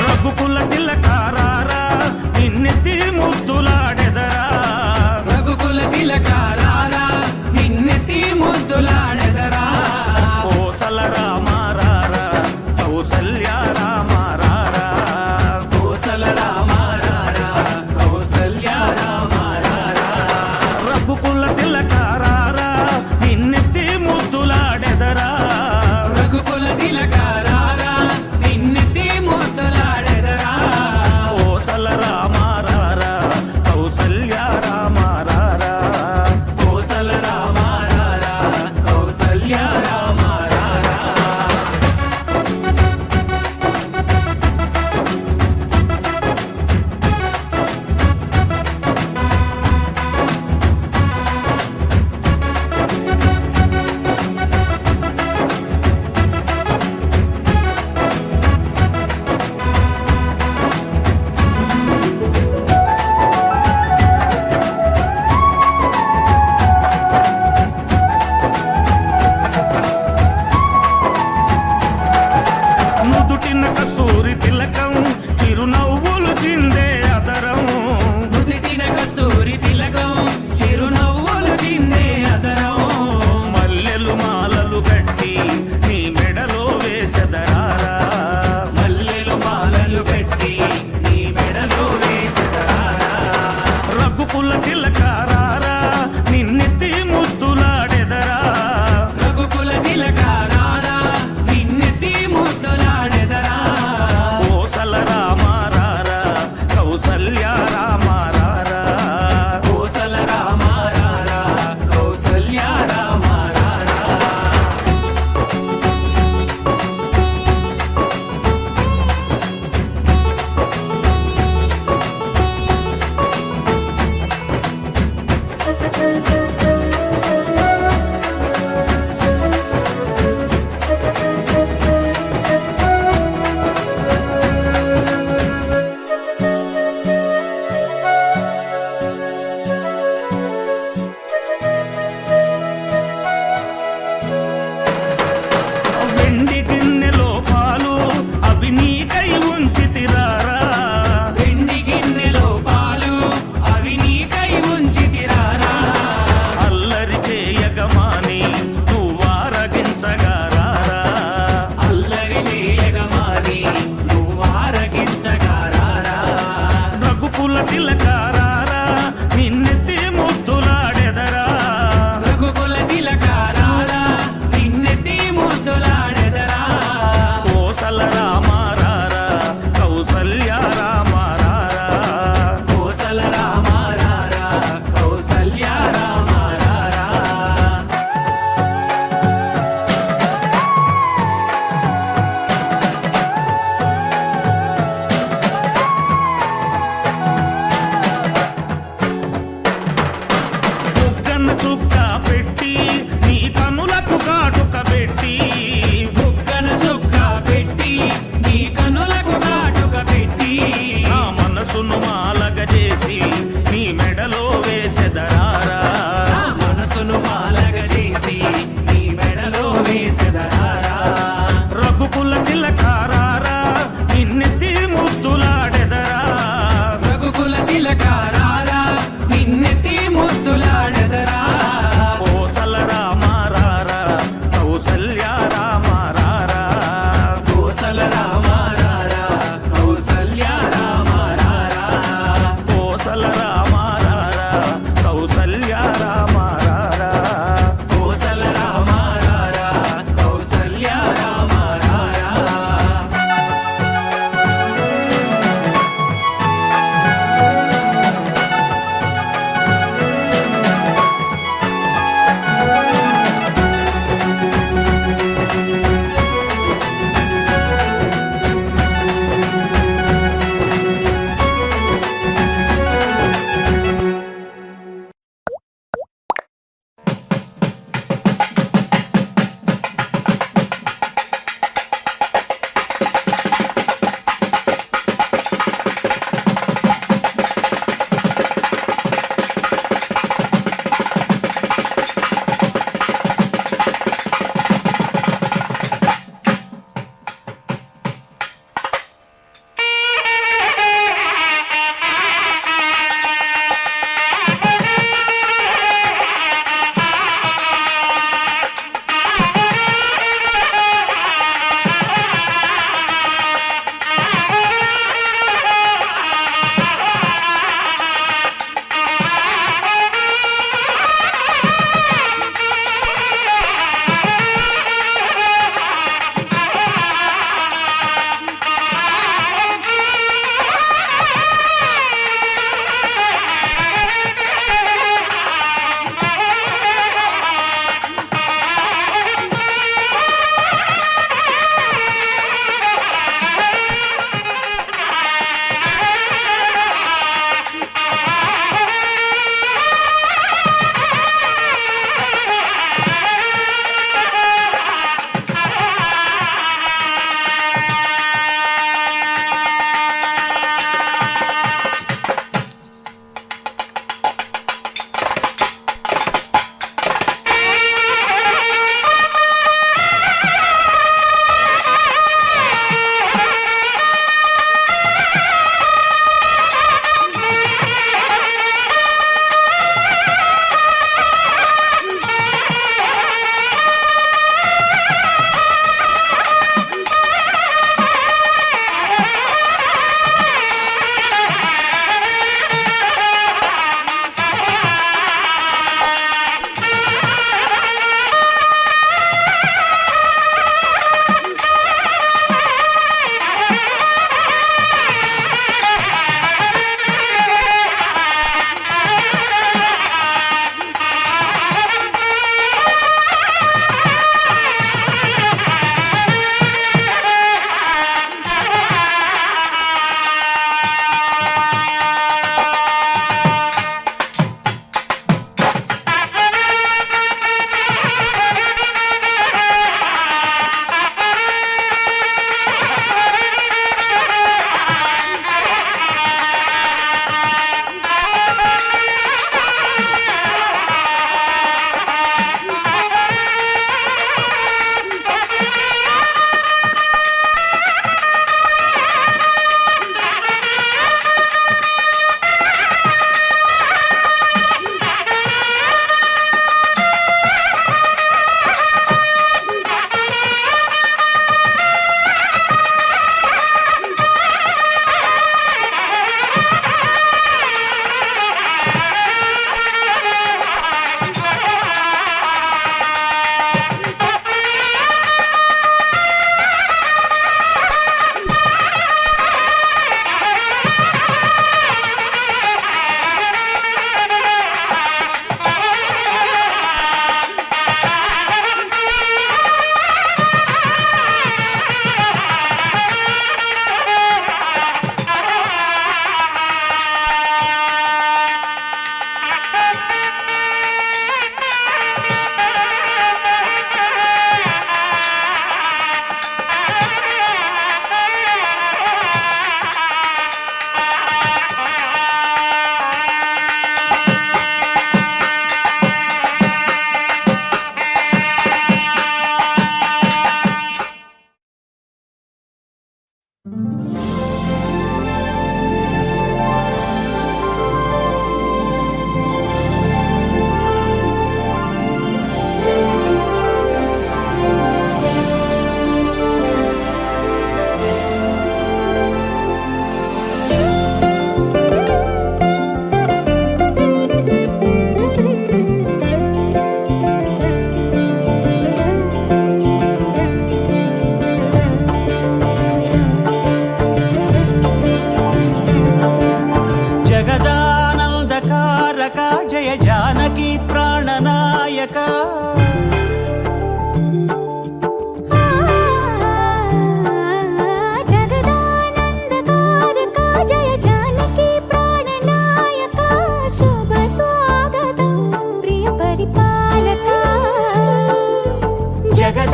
రఘుకుల తిలకారారా నిన్నెత్తి ముద్దులాడెదరా, రఘుకుల తిలకారారా నిన్నెత్తి ముద్దులాడెదరా. ఓ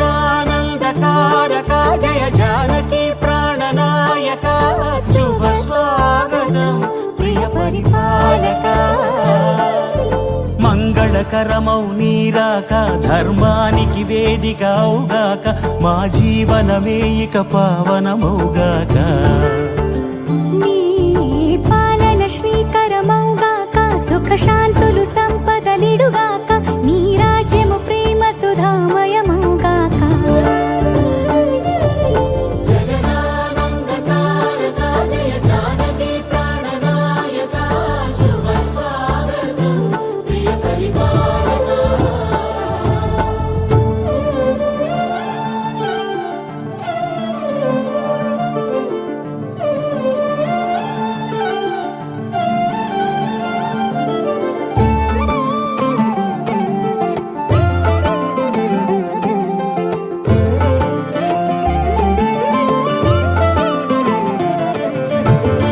జగదానందకారక జయ జానకి ప్రాణనాయక శుభ స్వాగతం ప్రియ పరిపాలక మంగళకరమౌ నీరాక ధర్మానికి వేదిక అవుగాక మా జీవనమే ఇక పావనమౌగాక నీ పాలన శ్రీకరమౌగాక సుఖ శాంతులు సంపదలిడుగాక నీ రాజ్యము ప్రేమ సుధామయమౌగాక జగదానందకారక జయ జానకి ప్రాణనాయక శుభ స్వాగతం ప్రియ పరిపాలక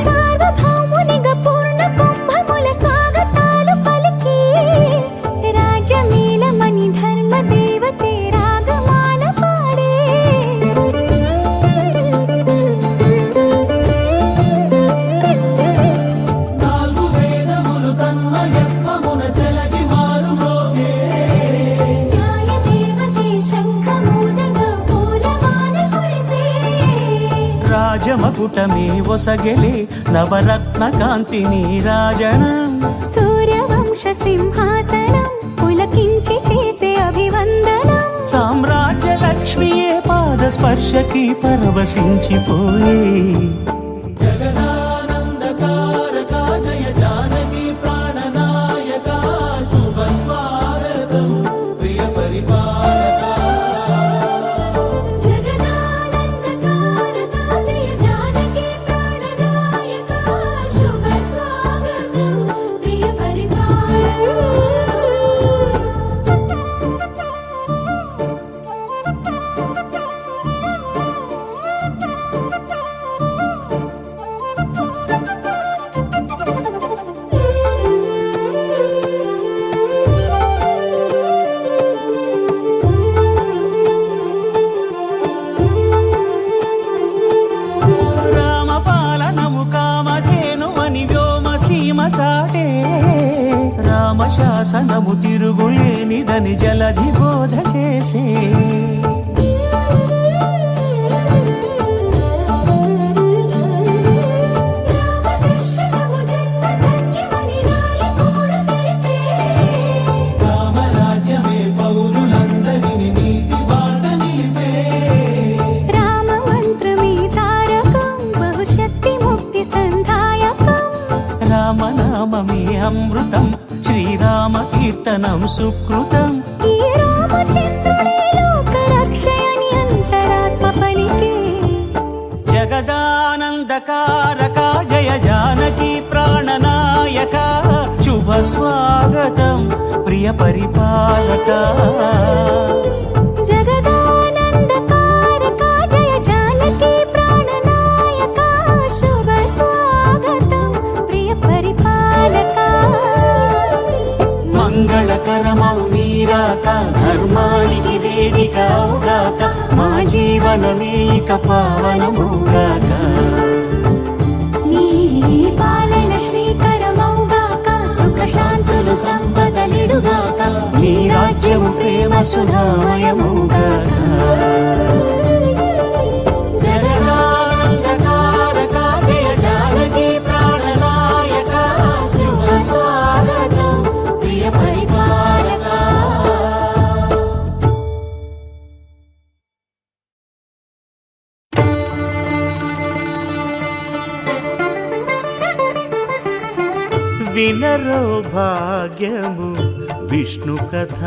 సార్వభౌమునిగా పూర్ణ కుంభముల స్వాగతాలు పలికి రాజమేళమణి ధర్మ దేవతే రాగమాల పాడే నాలుగు వేదములు తన్మయత్వమున చెలగి మారుమోగే న్యాయ దేవతే శంఖమూదగా పూలవాన కురిసే రాజమకుటమే ఒసగెలే నవరత్న కాంతిని రాజనం సూర్యవంశ సింహాసనం పులకించి చేసే అభివందనం సామ్రాజ్య లక్ష్మియే పాద స్పర్శకి పరవశించిపోయే జగదానందకారక జయ జానకి ప్రాణనాయక శుభ స్వాగతం ప్రియ పరిపాలక జగదానందకారక జయ జానకి ప్రాణనాయక శుభ స్వాగతం ప్రియ రామపాలనము కామధేను అని వ్యోమ సీమ చాటే రామశాసనము తిరుగులేనిదని జలధి బోధ చేసే రామదర్శనము జన్మధన్యమని రాయకూడ తెలిపే రామరాజ్యమే పౌరులందరిని నీతి బాట నిలిపే రామ మంత్రమే తారకం బహుశక్తి ముక్తి సంధాయకం రామనామమే అమృతం శ్రీరామ కీర్తనం సుకృతం ఈ రామచంద్రుడే లోక రక్షయని అంతరాత్మ పలికే జగదానందకారక జయ జానకి ప్రాణనాయక శుభ స్వాగతం ప్రియ పరిపాలక జగదానందకారక జయ జానకి ప్రాణనాయక శుభ స్వాగతం ప్రియ పరిపాలక మంగళకరమౌ నీరాక ధర్మానికి వేదిక అవుగాక మా జీవనమే ఇక పావనమౌగాక నీ పాలన శ్రీకరమౌగాక సుఖ శాంతులు సంపదలిడుగాక నీ రాజ్యము ప్రేమ సుధామయమౌగాక జగదానందకారక జయ జానకి ప్రాణనాయక శుభ స్వాగతం ప్రియ పరిపాలక వినరో భాగ్యము విష్ణు కథ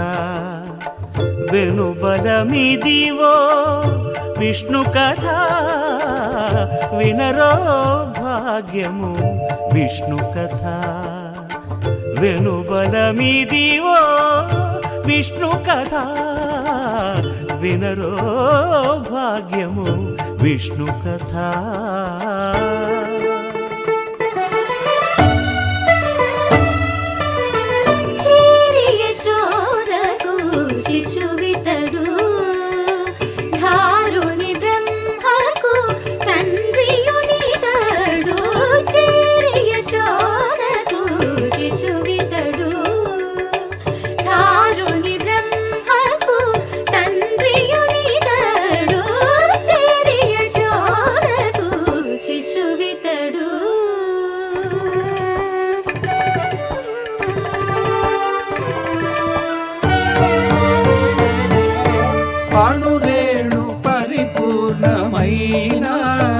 వెనుబలమిదివో విష్ణు కథ వినరో భాగ్యము విష్ణు కథ వెనుబలమిదివో విష్ణు కథ వినరో భాగ్యము విష్ణు కథ చేరి యశోదకు శిశువితడు అణురేణు పరిపూర్ణమైన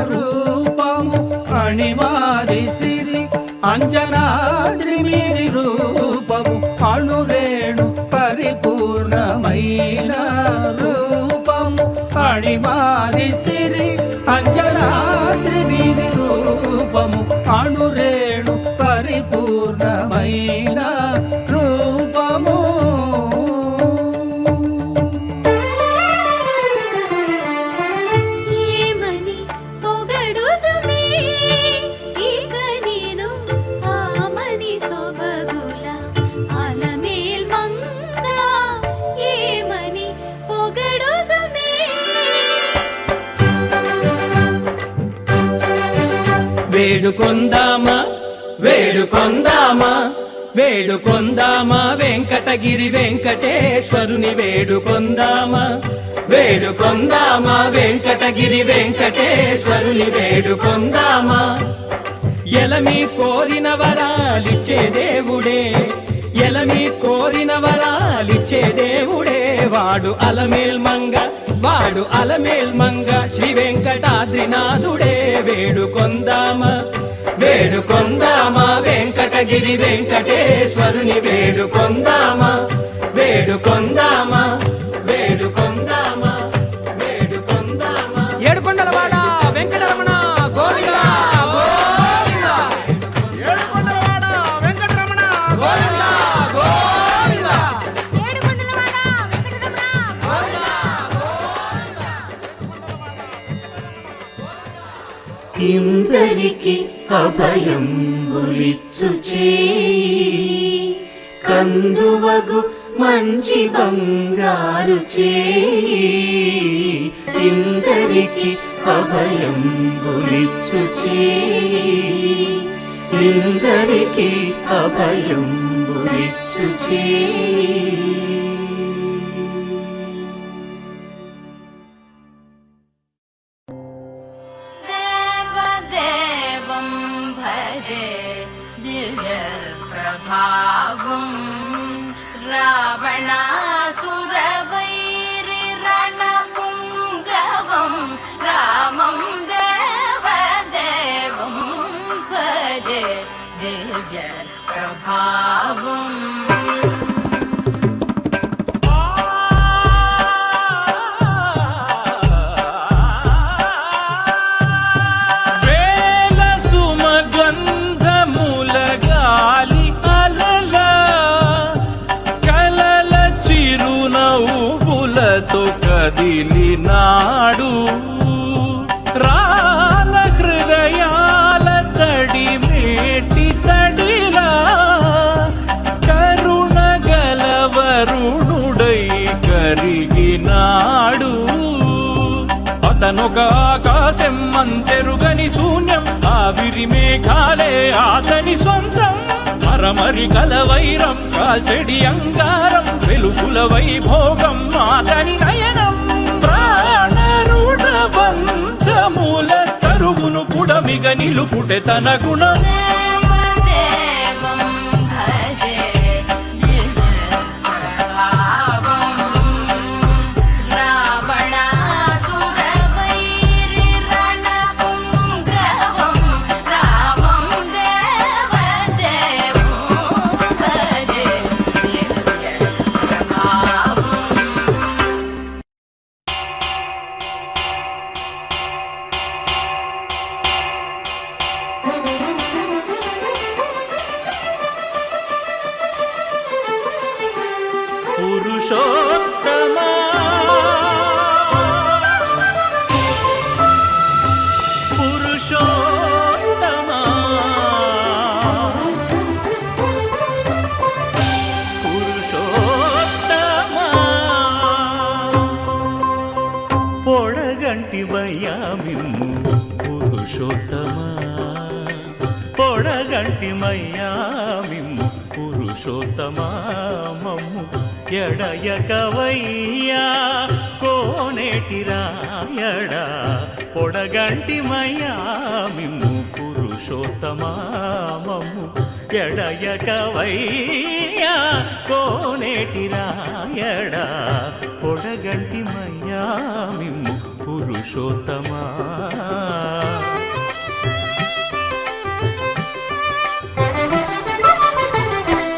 రూపము అణిమాది సిరి అంజనాద్రి మీది రూపము అణురేణు పరిపూర్ణమైన రూపము అణిమాది సిరి అంజనాద్రి మీది రూపము అణురేణు పరిపూర్ణమైన రూపము ఏమని పొగడుదుమే ఇక నేను ఆమని సొబగుల అలమేల్ మంగ ఏమని పొగడుదుమే వేడుకొందామా వేడుకొందామా వేడుకొందామా వెంకటగిరి వెంకటేశ్వరుని వేడుకొందామా వేడుకొందామా వెంకటగిరి వెంకటేశ్వరుని వేడుకొందామా ఎలమి కోరిన వరాలిచ్చే దేవుడే ఎలమి కోరిన వరాలిచ్చే దేవుడే వాడు అలమేల్ మంగ శ్రీ వెంకటాద్రినాథుడే వేడుకొందామా వేడుకొందామా వెంకటగిరి వెంకటేశ్వరుని వేడుకొందామా వేడుకొందామా వేడుకొందామా వేడుకొందామా ఏడుకొండలవాడ వెంకటరమణ గోవిందా గోవిందా ఏడుకొండలవాడ వెంకటరమణ గోవిందా గోవిందా ఏడుకొండలవాడ వెంకటరమణ ఇందరికి అభయం బులిచ్చు చేయి కందువగు మంచి బంగారు చేయి ఇందరికి అభయం బులిచ్చు చేయి ఇందరికి అభయం బులిచ్చు చేయి దేవదేవం భజే దివ్యప్రభావం రావణాసురవైరి రణపుంగవం రామం దేవదేవం భజే దివ్యప్రభావం వేల సుమగంధముల గాలి అలల కలల చిరునవ్వులతో కదిలినాడు రాల హృదయాల తడి మేటి తడిలా కరుణ గలవరుణుడై కరిగినాడు అతనొక ఆకాశం అంతెరుగని శూన్యం ఆవిరి మేఘాలే అతని సొంతం మరమరి కలవైరం కాల్చెడి అంగారం వెలుగుల వైభోగం అతని నయనం ప్రాణరుడ వంశముల తరువును పుడమిగ నిలుపుటె తన గుణం దేవదేవం భజే దివ్యప్రభావం రావణాసురవైరి రణపుంగవం రామం దేవదేవం భజే దివ్యప్రభావం పురుషోత్తమా పురుషోత్తమా పురుషోత్తమా పొడగంటి వయ్యామిమ్ము పురుషోత్తమా పొడగంటి మయ్యామిమ్ము పురుషోత్తమా మమ్ము ఎడయకవయ్యా కోనేటి రాయడా పొడగంటి మయ్యామిమ్ము పురుషోత్తమా మమ్ము ఎడయకవయ్యా కోనేటి రాయడా పొడగంటి మయ్యా మిమ్ము పురుషోత్తమా.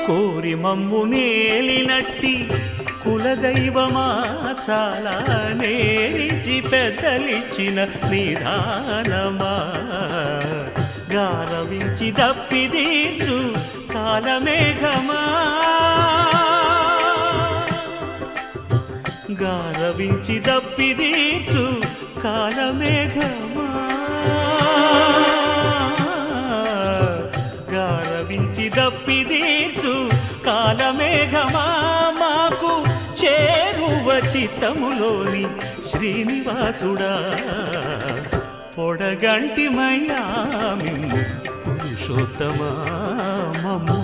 కోరి మమ్ము నేలినట్టి కులదైవమా చాలా నేరిచి పెద్దలిచ్చిన నిదానమా. గారవించి దప్పిదీచు కాలమేఘమా, గారవించి దప్పిదీచు కాలమేఘమా, గారవించి దప్పిదీచు కాలమేఘమా. మాకు చేరువ చిత్తములోని శ్రీనివాసుడా, పొడగంటిమయ్యా మిమ్ము పురుషోత్తమా. మమ్ము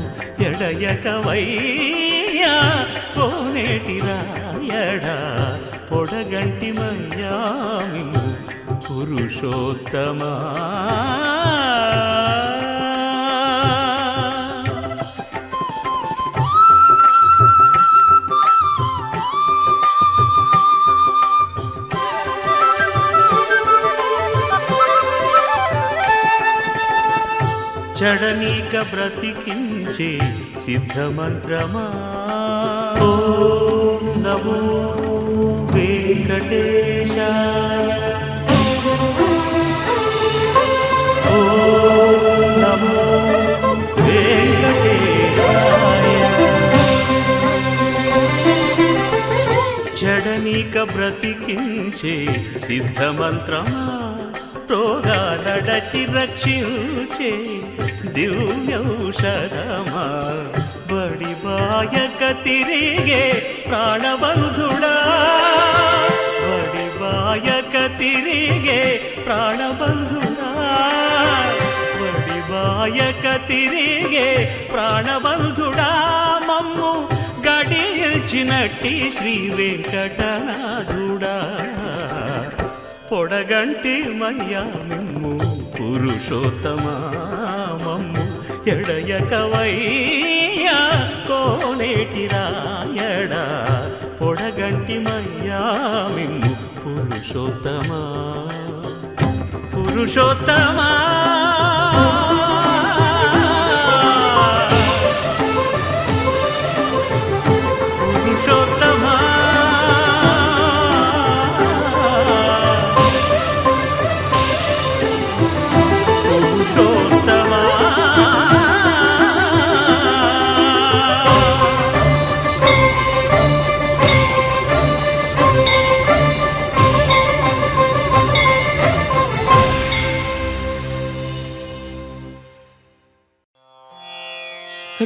ఎడయకవయ్యా కోనేటి రాయడా, పొడగంటిమయ్యా మిమ్ము పురుషోత్తమా. చడనీక బ్రతికించే సిద్ధమంత్రమా. ఓం నమో వెంకటేశాయ, ఓం నమో వెంకటేశాయ. చడనీక బ్రతికించే సిద్ధమంత్రమా, రోగాలడచి రక్షించే దివ్యౌషధమా. బడిబాయక తిరిగే ప్రాణబంధుడా, బడిబాయక తిరిగే ప్రాణబంధుడా, బడిబాయక తిరిగే ప్రాణబంధుడా. మమ్ము గడిచినట్టి శ్రీ వెంకటనాథుడా, పొడగంటి మయ్యా మిమ్ము పురుషోత్తమా. మమ్ము ఎడయకవయ్యా కోనేటి రాయడా, పొడగంటి మయ్యా మిమ్ము పురుషోత్తమా, పురుషోత్తమా. పురుషోత్తమా, పురుషోత్తమా.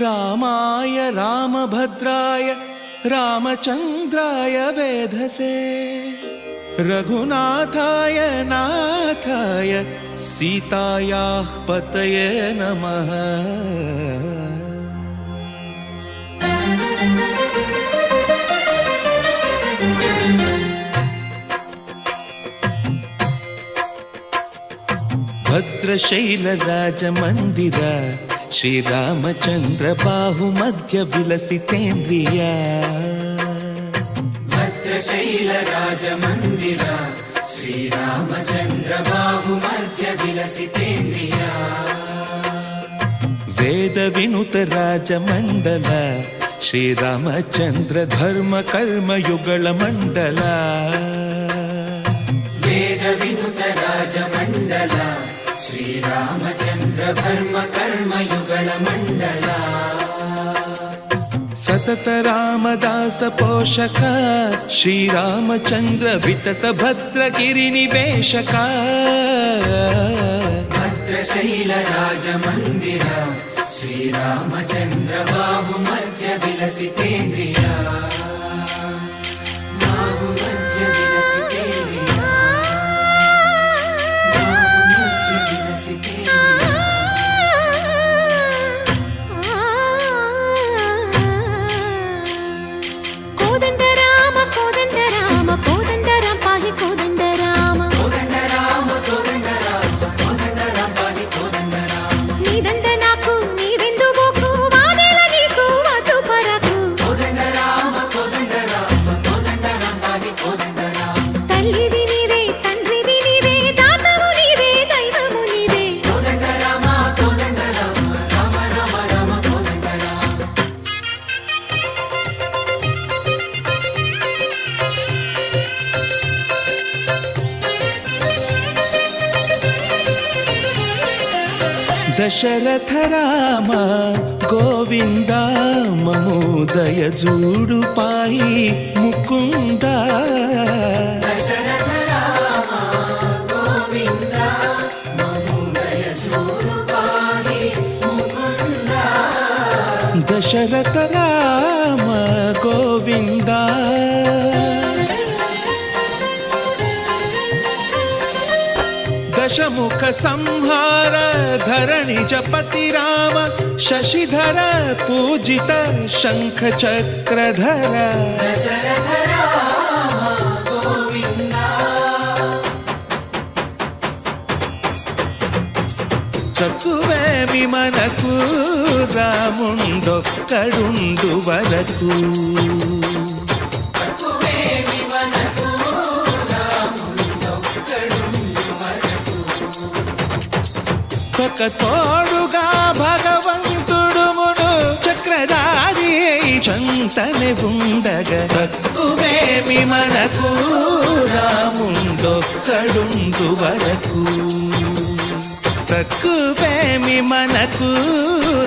రామాయ రామభద్రాయ రామచంద్రాయ వేధసే, రఘునాథాయ నాథాయ సీతాయాః పతయే నమః. భద్రశైలరాజమందిర శ్రీరామచంద్ర బాహుమధ్య విలసితేంద్రియా. భద్రశైలరాజమందిర శ్రీరామచంద్ర బాహుమధ్య విలసితేంద్రియా. వేద వినుత రాజమండల శ్రీరామచంద్ర ధర్మ కర్మయుగళ మండల. వేద వినుత రాజమండల శ్రీరామచంద్ర ధర్మ కర్మయుగళ మండల. సతత రామదాస పోషక శ్రీరామచంద్ర వితత భద్రగిరి నివేశక. భద్రశైల రాజమందిర శ్రీరామచంద్ర బాహుమధ్య విలసితేంద్రియా. బాహుమధ్య విలసితేంద్రియా, బాహుమధ్య విలసితేంద్రియా. కోదండ రామ కోదండ రామ కోదండ రామ పాహి కోదండ రామ, కోదండ రామ కోదండ రామ కోదండ రామ పాహి కోదండ రామ. నీదండ నాకు నీవెందు బోకు వాదేల నీకు వద్దు పరకు. కోదండ రామ కోదండ రామ కోదండ రామ పాహి కోదండ రామ. దశరథ రామ గోవింద మము దయజూడు పాయి ముకుంద దశరథ రామ గోవింద మము దయచూడు పాహి ముకుంద దశరథ రామ గోవింద దశముఖ సంహార ధరణి జపతి రామ శశిధర పూజిత శంఖ చక్రధర దశరథ రామ గోవింద తక్కువేమి మనకు రాముండొక్కడుండు వరకు తక్కువేమి మనకు రాముండొక్కడుండు వరకు ఒక తోడుగా భగవంతుడుమును చక్రధారి చంతనే ఉండగ తక్కువేమి మనకు రాముండొక్కడుండు వరకు తక్కువేమి మనకు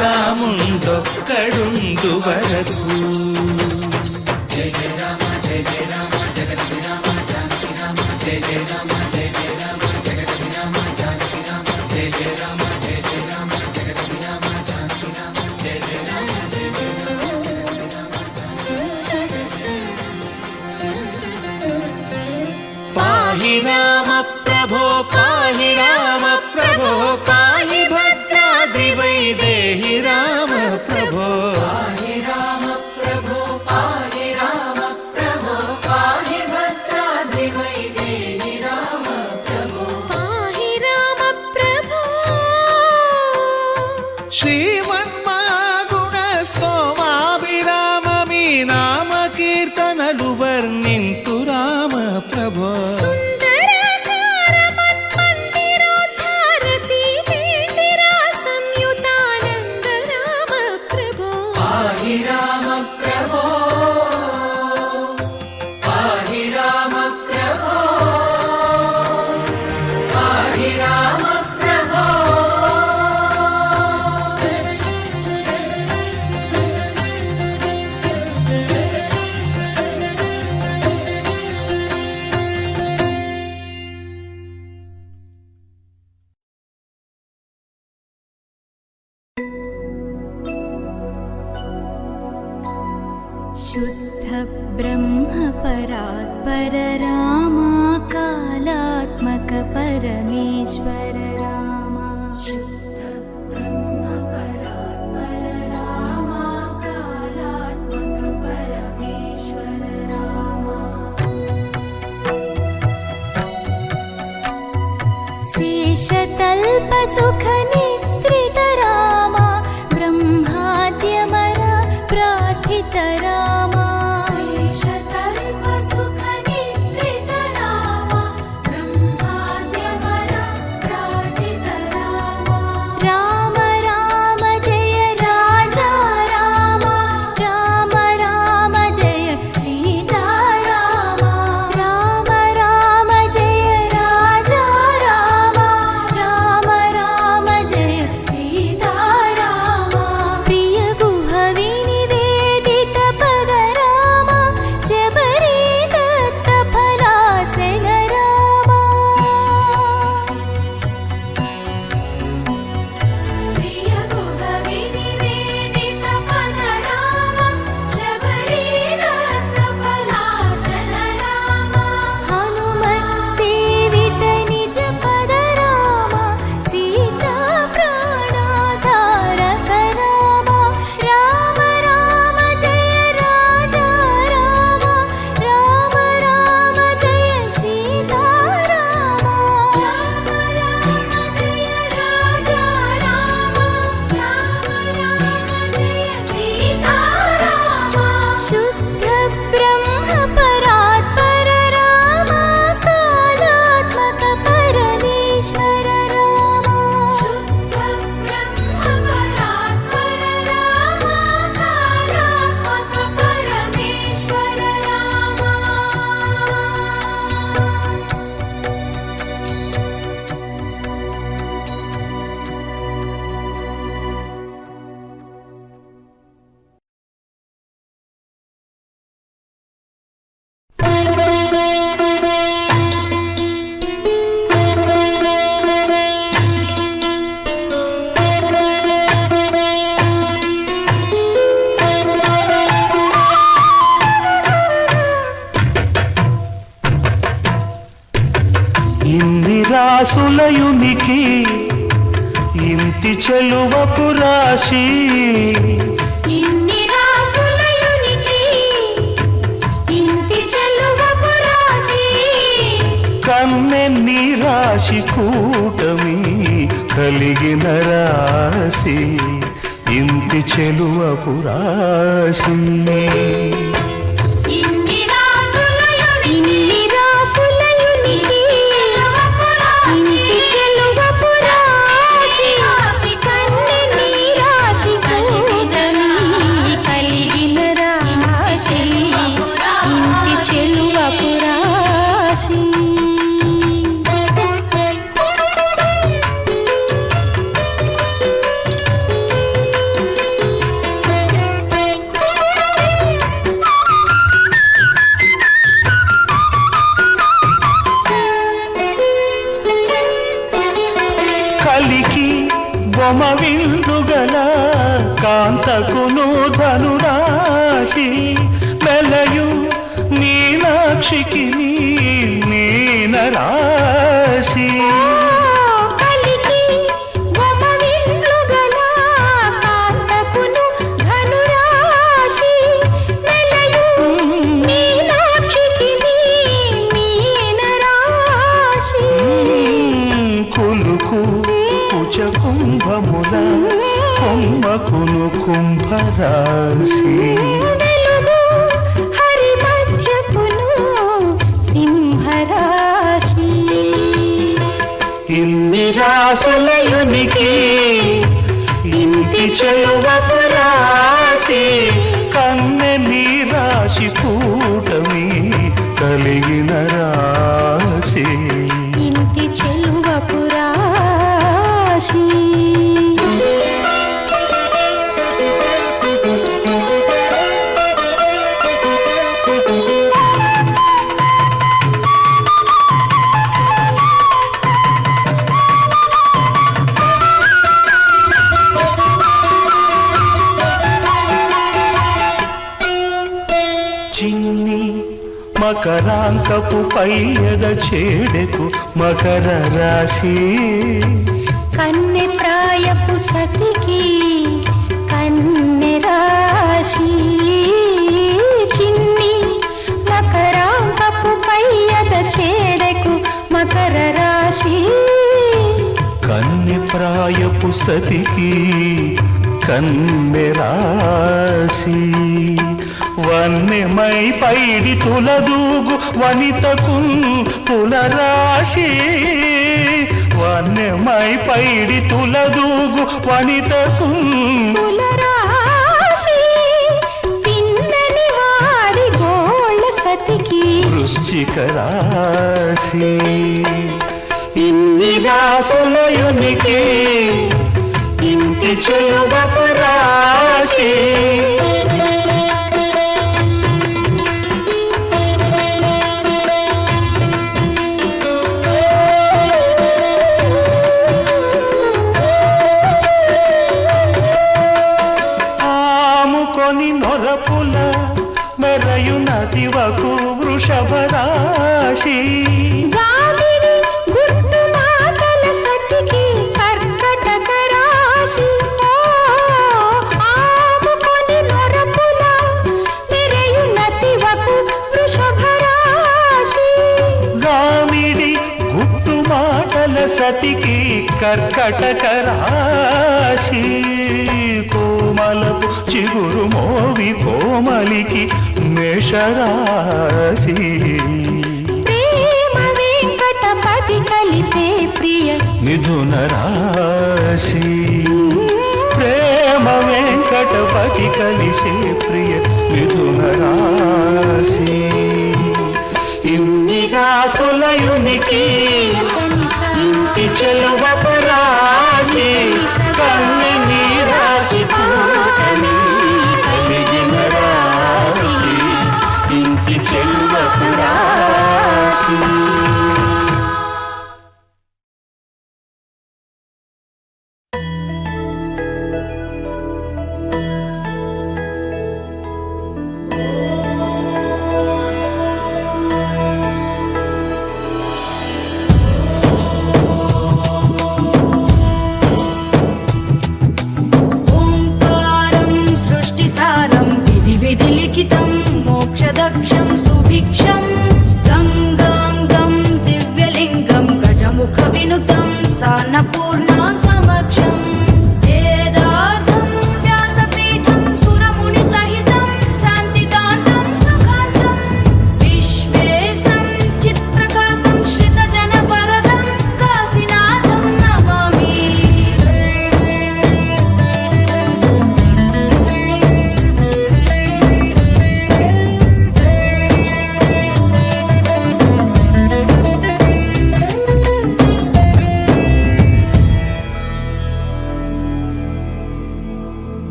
రాముండొక్కడుండు వరకు జయ జయ రామ జయ జయ రామ జగతి రామ జానకి రామ జయ జయ రామ జయ జయ రామ జగతి రామ జానకి రామ జయ జయ రామ జయ జయ రామ జగతి రామ జానకి రామ జయ జయ రామ జయ జయ రామ పాహి రామ ప్రభో పాహి రామ ప్రభో పాహి భద్రాద్రి వైదేహి రామ ప్రభో పాహి రామ ప్రభో పాహి రామ ప్రభో పాహి భద్రాద్రి వైదేహి రామ ప్రభో పాహి రామ ప్రభో శ్రీమన్మాగుణ స్తోమాభిరామ మీ నామ కీర్తనలు వర్ణింతు రామ ప్రభో సుందరాకార మన్మందిరోద్ధార సీతేందిరా సంయుతానంద రామ ప్రభో పాహి రామ ప్రభో పాహి రామ ప్రభో పాహి రామ ప్రభో शुद्ध ब्रह्म परात्पर रामा कालात्मक परमेश्वर रामा शुद्ध ब्रह्म परात्पर रामा कालात्मक परमेश्वर रामा शेषतल्प सुख निद्रित रामा ब्रह्माद्यमर प्रार्थित रामा शेषतल्प सुख निद्रित रामा ब्रह्माद्यमर प्रार्थित रामा राम राम जय राजा रामा राम राम जय सीता रामा राम राम जय राजा रामा राम राम जय ఇన్ని రాసులయునికి ఇంటి చెలువపు రాశి ఇన్ని రాసులయునికి ఇంటి చెలువపు రాశి కన్నెన్ని రాశి కూటమి కలిగిన రాశి ఇంటి చెలువపు రాశి ఇన్ని రాసులయునికి ఇంటి చెలువపు రాశి కన్నెని రాశి కూటమి కలిగిన రాశి ఇంటి చెలువపు రాశి కలికి బొమ విందుగల కాంతకును ధనురాశి మెలయు మీనాక్షికి మీనరాశి కలికి గమవిందుగల కాంతకును ధనురాశి నెలయు మీనాక్షికి మీనరాశి కులుకు కుచ కుంభముల కుంభకును కుంభరాశి వెలుగు హరి మధ్యకును సింహరాశి ఇన్ని రాసులయునికి ఇంటి చెలువపు రాశి కన్నెని రాశి కూటమి కలిగిన రాశి ఇంటి చెలువపు రాశి చిన్ని మకరాంతపు పైయద చేడెకు మకర రాశి కన్నె ప్రాయపు సతికి కన్నె రాశి చిన్ని మకరాంకపు పయ్యద చేడెకు మకర రాశి కన్నె ప్రాయపు సతికి కన్నె రాశి వన్నెమై పైడి తులదూగు వనితకు తులరాశి వన్నెమై పైడి తులదూగు వనితకు తులరాశి తిన్నని వాడి గోళ్ళ సతికి వృశ్చిక రాశి ఇన్ని రాసులయునికి ఇంటి చెలువపు రాశి ఆముకొని నొరపుల మెరయు నదివకు వృషభ రాశి గామిని గుర్తు మాటల సతికి కర్కటక రాశి ఆముకొని నొరపుల మెరయు నతివకు వృషభ రాశి గామిడి గుట్టు మాటల సతికి కర్కటక రాశి కోమలపు చిగురు మోవి కోమలికి మేషరాశి ప్రేమ వెంకటపతి కలిసే ప్రియ మిథున రాశి ప్రేమ వెంకటపతి కలిసే ప్రియ మిథున రాశి ఇన్ని రాసులయునికి ఇంటి చెలువపు రాశి కన్నెని రాశి కూటమి కలిగిన రాశి ఇంటి చెలువపు రాశి लिखितं मोक्षदक्षं सुभिक्षं गङ्गाङ्गं दिव्यलिङ्गं गजमुखविनुतं सान्नपूर्णा समक्षम् वेदार्थं व्यासपीठं सुरमुनिसहितं शान्तिकान्तं सुखान्तं विश्वेशं चित्प्रकाशं श्रितजनवरदं काशीनाथं नमामि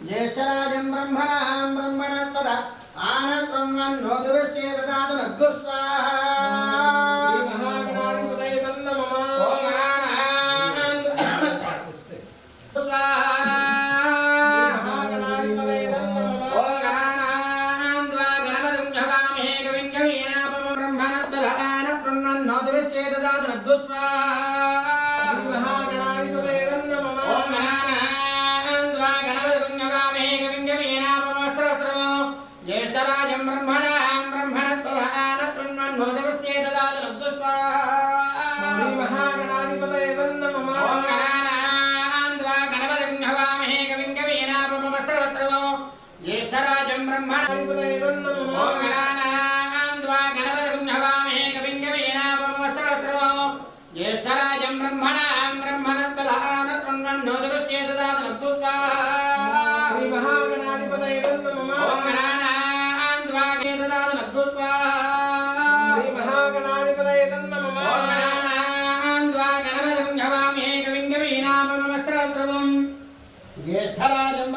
ज्येष्ठराजं ब्रह्मणां ब्रह्मणस्पद आनक्रण्वन्नोदवश्ये ददातु नग्गु ज्येष्ठराजं ब्रह्मणां ब्रह्मणस्पद आनक्रण्वन्नोदवश्ये ददातु नग्गु श्रीमहागणाधिपतये नमः ओं गणानां गणपतिं हवामहे कविं कवीनापमस्त्रवस्त्रवो ज्येष्ठराजं ब्रह्मणाधिपतये नमः ओं गणानां गणपतिं हवामहे कविं कवीनापमस्त्रवस्त्रवो ज्येष्ठराजं ब्रह्मणां ब्रह्मणस्पद आनक्रण्वन्नोदवश्ये ददातु नग्गु श्रीमहागणाधिपतये नमः ओं ज्येष्ठराजं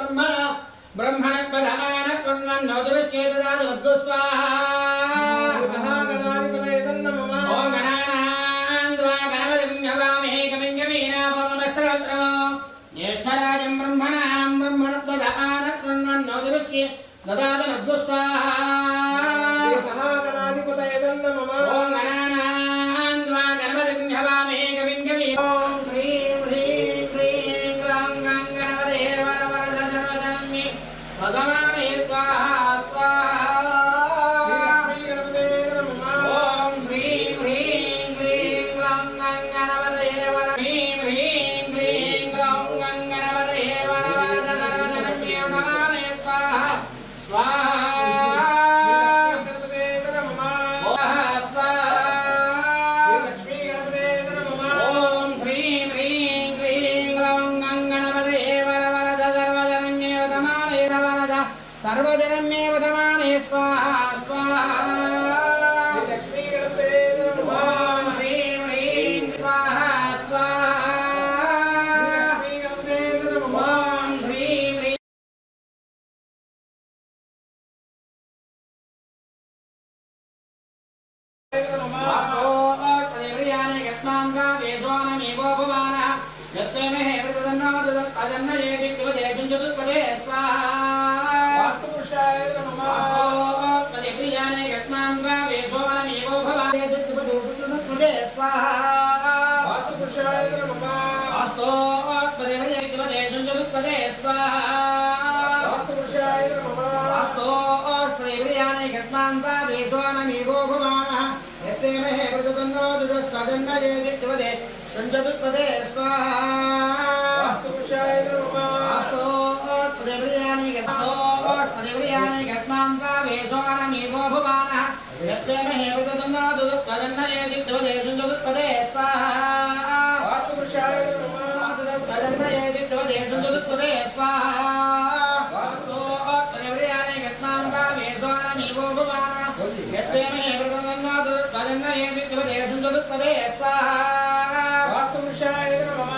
ब्रह्मणस्पदानकृण्वन्नोदवश्ये ददातु नग्गु स्वाहा महागणाधिपतये नमः ओं गणानां गणपतिं हवामहे कविं कवीनापमस्त्रवस्त्रवो ज्येष्ठराजं ब्रह्मणां ब्रह्मणस्पदानकृण्वन्नोदवश्ये ददातु नग्गु स्वाहा महागणाधिपतये नमः ओं गणानां गणपतिं हवामहे कविं कवीनापमस्त्रवस्त्रवो ओं श्रीं ह्रीं क्लीं ग्लौं गणपतये भगवाने स्वाहा स्वाहा ओम श्रीं ह्रीं क्लीं ग्लौं गणपतये ह्रीं ह्रीं क्लीं ग्लौं गणपतये वरदनमे भगवाने स्वाहा स्वाहा ओम श्रीं ह्रीं क्लीं ग्लौं गणपतये वरदनमे भगवाने सर्वजनमेव धमाने स्वाहा स्वाहा लक्ष्मी गणपते नमः ओम श्रीं ह्रीं स्वाहा स्वाहा लक्ष्मी गणपते नमः ओम श्रीं ह्रीं वासो अत्रियाने गत्मांगा वेदोनमेवो भवानः यत्त्वमेव हेतुदन्नो तदन्नये दिक्वदेजुञ्जतुपदे स्वाहा वास्तुपुरुषाय नमः पदेप्रियाने गत्मांगा वेदोनमेवो भवानः यत्त्वमेव स्वाहा वास्तुपुरुषाय नमः वास्तो पदेप्रियाने स्वाहा वास्तुपुरुषाय नमः वास्तो पदेप्रियाने गत्मांगा वेदोनमेवो भवानः यत्त्वमेव हेतुदन्नो तदन्नये दिक्वदे संजतुपदे स्वाहा वास्तुपुरुषाय नमः वास्तो पदेप्रियाने गत्मांगा वेदोनमेवो भवानः यत्त्वमेव हेतुदन्नो तदन्नये दिक्वदे संजतुपदे स्वाहा वास्तुपुरुषाय नमः तदन्नये दिक्वदे संजतुपदे स्वाहा वास्तो पदेप्रियाने गत्मांगा वेदोनमेवो भवानः यत्त्वमेव हेतुदन्नो तदन्नये दिक्वदे संजतुपदे स्वाहा वास्तुपुरुषाय नमः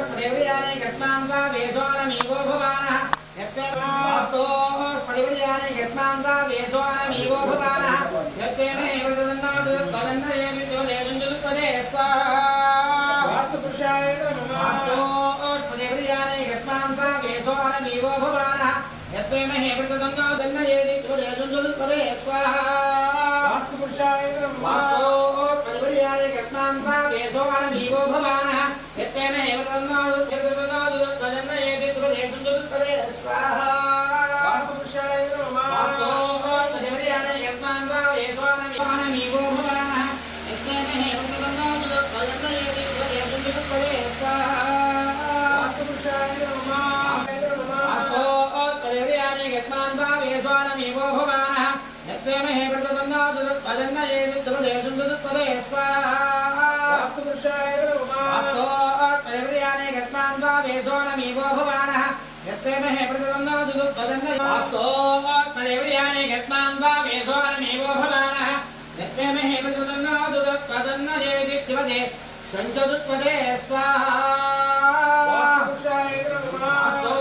पदेप्रियाने गत्मांगा वेदोनमेवो भवानः वास्तो पदेप्रियाने गत्मांगा वेदोनमेवो भवानः यत्त्वमेव हेतुदन्नो तदन्नये दिक्वदे संजतुपदे स्वाहा वास्तुपुरुषाय नमः वास्तो पदेप्रियाने गत्मांगा वेदोनमेवो भवानः यत्त्वमेव हेतुदन्नो तदन्नये दिक्वदे संजतुपदे चतुष्पदे स्वाहा वास्तुपुरुषाय नमः वास्तो परिवर्याय गत्नान् सा वेसोवानमीवो भवानः यत्तेन एव तन्नादु यद्रतनादु तजन्नयेति तुदेशं चतुष्पदे स्वाहा वास्तुपुरुषाय नमः वास्तो परिवर्याय गत्नान् सा वेसोवानमीवो भवानः यत्तेन एव तन्नादु तजन्नयेति तुदेशं चतुष्पदे स्वाहा वास्तुपुरुषाय नमः वास्तो परिवर्याय गत्नान् सा वेसोवानमीवो भवानः यत्तेन एव तन्नादु तजन्नयेति तुदेशं चतुष्पदे स्वाहा वास्तुपुरुषाय नमः वास्तो परिवर्याय गत्नान् सा वेसोवानमीवो भवानः यत्तेन एव तन्नादु तजन्नयेति वास्तो परिवर्याय गत्नान् सा वेसोवानमीवो भवानः यत्तेन एव तन्नादु तजन्नयेति तुदेशं चतुष्पदे स्वाहा वास्तुपुरुषाय नमः वास्तो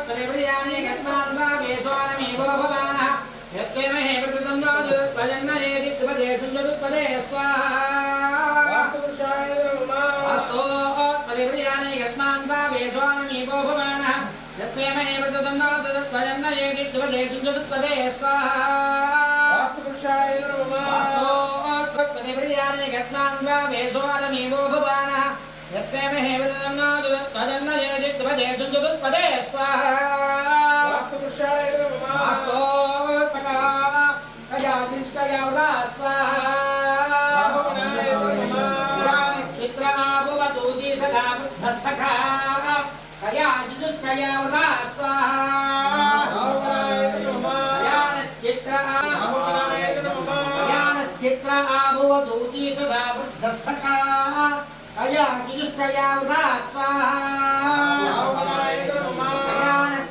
परिवर्याय गत्नान् सा वेसोवानमीवो भवानः यत्तेन एव तन्नादु तजन्नयेति तुदेशं चतुष्पदे स्वाहा वास्तुपुरुषाय नमः वास्तो परिवर्याय गत्नान् सा वेसोवानमीवो भवानः यत्तेन एव तन्नादु तजन्नयेति तुदेशं चतुष्पदे स्वाहा वास्तुपुरुषाय नमः वास्तो परिवर्याय गत्नान् सा वेसोवानमीवो भवानः यत्तेन एव तन्नादु तजन्नयेति तुदेशं चतुष्पदे स्वाहा वास्तुपुरुषाय नमः वास्तो कयादिष्टयवदा स्वाहा भवनाय नमः चित्रमाभवतूति सदा वृद्धसखा कयादिष्टयवदा स्वाहा भवनाय नमः चित्र आभवतूति सदा वृद्धसखा कयादिष्टयवदा स्वाहा भवनाय नमः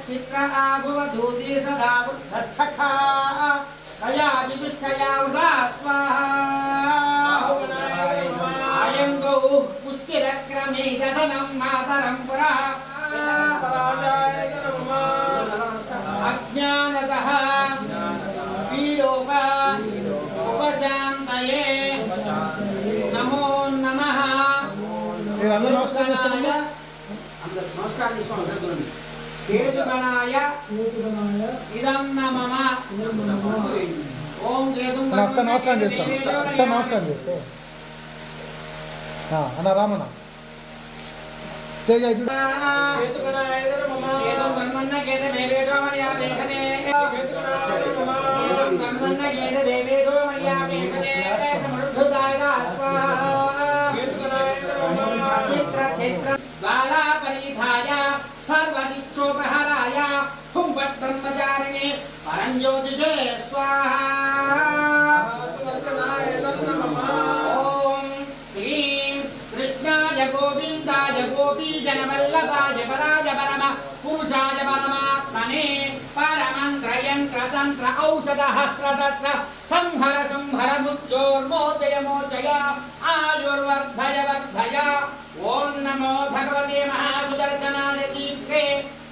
चित्र आभवतूति सदा वृद्धसखा कयादिष्टयवदा स्वाहा अयं गौः पुष्टिरक्रमे दधनं मातरं पुरा अज्ञानतः उपशान्तये नमो नमः नमस्कार केतुगणाय इदं नमः ओम నమస్కారం చేసుకో అన్న రామన్న తేజ केतुगणाय नमः केतु कर्मण्य केते देवेदो मर्या मेघने केतुगणाय नमः केतु कर्मण्य केते देवेदो मर्या मेघने समृद्धदाय स्वाहा केतुगणाय नमः चित्र चित्र बाला परिधाय सर्वदिक्षोपहाराय हुंपट ब्रह्मचारिणे परंज्योतिषे स्वाहा सुदर्शनाय नमः ओम क्लीं कृष्णाय गोविन्दाय गोपीजनवल्लभाय पराय परम पुरुषाय परमात्मने परमन्त्रयन्त्र तन्त्र औषधः प्रदत्त संहर संहर मुच्चोर्मोचय मोचय आयुर्वर्धय वर्धय ओम नमो भगवते महासुदर्शनाय दीप्ते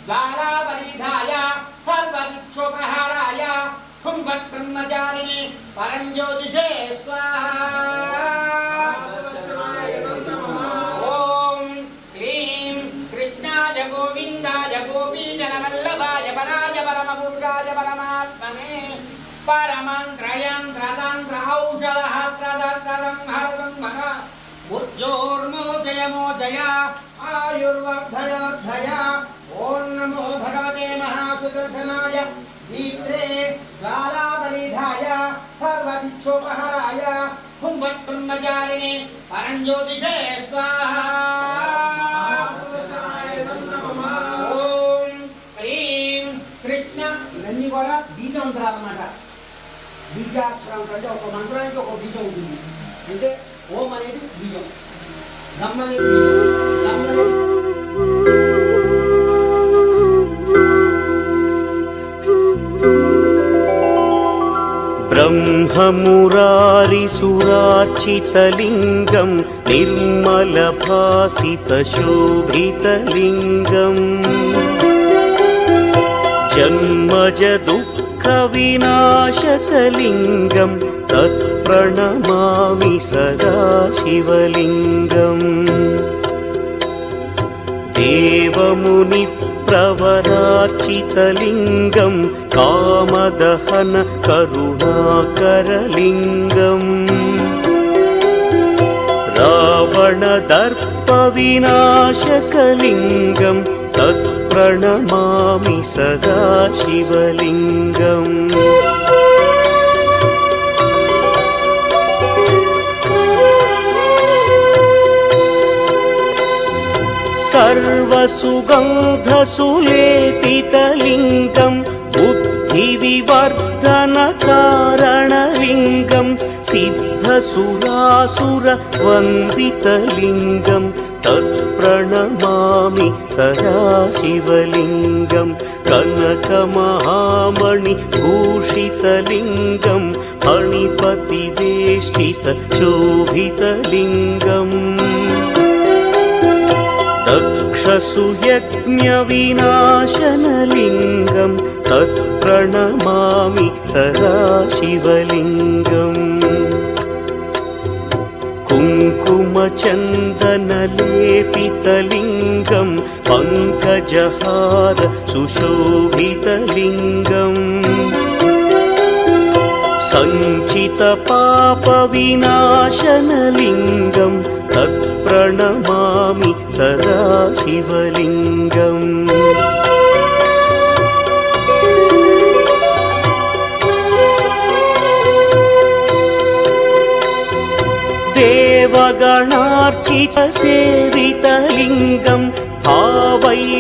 ज्वालापरिधाय सर्वदिक्षोपहाराय हुंभट ब्रह्मचारिणे परंज्योतिषे स्वाहा ओम क्लीं कृष्णाय गोविन्दाय गोपीजनवल्लभाय पराय परमपुरुषाय परमात्मने परमन्त्रयन्त्र तन्त्र औषधः प्रदत्त संहर संहर मुच्चोर्मोचय मोचय आयुर्वर्धय वर्धय ओम नमो भगवते महासुदर्शनाय दीप्ते ज्वालापरिधाय सर्वदिक्षोपहाराय हुंभट ब्रह्मचारिणे परंज्योतिषे स्वाहा ओम क्लीं कृष्ण ఇవన్నీ కూడా బీజమంత్రాలు అన్నమాట బీజాక్షరం అంటే ఒక మంత్రానికి ఒక బీజం ఉంటుంది అంటే ఓం అనేది బీజం గమ్ అనేది గమ్ అనేది ब्रह्ममुरारिसुरार्चितलिङ्गं निर्मलभासितशोभितलिङ्गम् जन्मजदुःखविनाशकलिङ्गं तत्प्रणमामि सदा शिवलिङ्गम् देवमुनिप्र प्रवरार्चितलिङ्गं कामदहन करुणाकरलिङ्गम् रावणदर्पविनाशकलिङ्गं तत्प्रणमामि सदा शिवलिङ्गम् सर्वसुगन्धसुलेपितलिङ्गं बुद्धिविवर्धनकारणलिङ्गं सिद्धसुरासुरवन्दितलिङ्गं तत्प्रणमामि सदा शिवलिङ्गं कनकमहामणिभूषितलिङ्गं फणिपतिवेष्टितशोभितलिङ्गम् दक्षसुयज्ञविनाशनलिङ्गं तत्प्रणमामि सदा शिवलिङ्गम् कुङ्कुमचन्दनलेपितलिङ्गं पङ्कजहार सुशोभितलिङ्गम् सञ्चितपापविनाशनलिङ्गं तत्प्रणमामि सदा शिवलिङ्गम् देवगणार्चितसेवितलिङ्गं भावैर्भक्तिभिरेव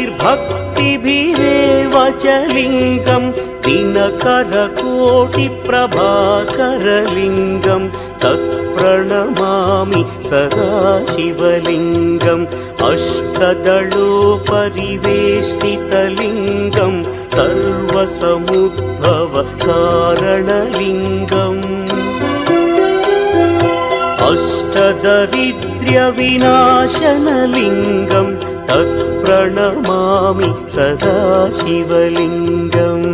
च लिङ्गं दिनकरकोटिप्रभाकरलिङ्गं तत्प्रणमामि सदा शिवलिङ्गम् अष्टदलोपरिवेष्टितलिङ्गं सर्वसमुद्भवकारणलिङ्गम् अष्टदरिद्र्यविनाशनलिङ्गं तत्प्रणमामि सदा शिवलिङ्गम्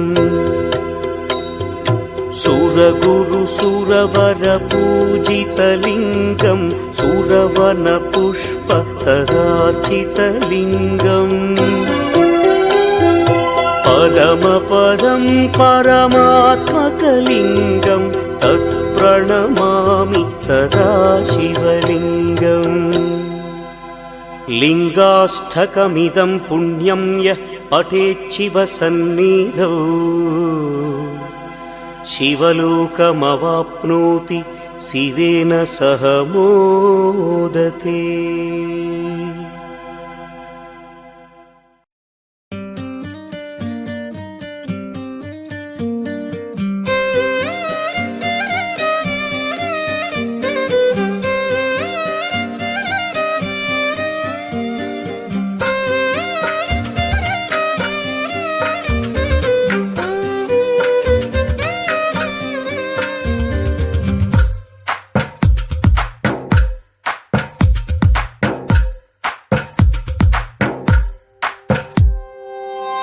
सुरगुरुसुरवरपूजितलिङ्गं सुरवनपुष्पसदार्चितलिङ्गम् परमपदं परमात्मकलिङ्गं तत्प्रणमामि सदा शिवलिङ्गम् लिङ्गाष्टकमिदं पुण्यं यः पठेच्छिवसन्निधौ शिवलोकमवाप्नोति शिवेन सह मोदते।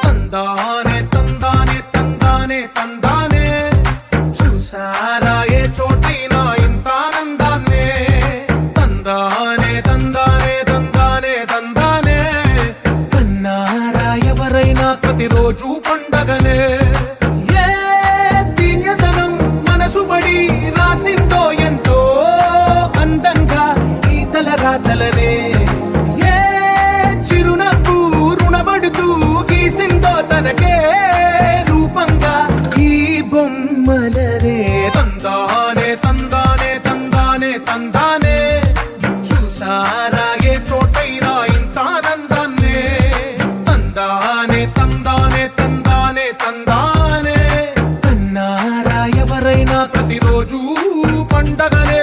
తందానే తందానే తందానే తందానే చూసారా ఏ చోటైనా ఇంత ఆనందాన్నే తందానే తందానే తందానే తందానే కన్నారా ఎవరైనా ప్రతిరోజు పండగనే ఏ తీయదనం మనసు పడి రాసిందో ఎంతో అందంగా ఈ తలరాతలనే ఏ చిరునవ్వు రుణపడుతూ గీసిందో తనకే రూపంగా ఈ బొమ్మలనే తందానే తందానే తందానే తందానే చూసారా ఏ చోటైనా ఇంత ఆనందాన్నే తందానే తందానే తందానే తందానే కన్నారా ఎవరైనా ప్రతిరోజు పండగనే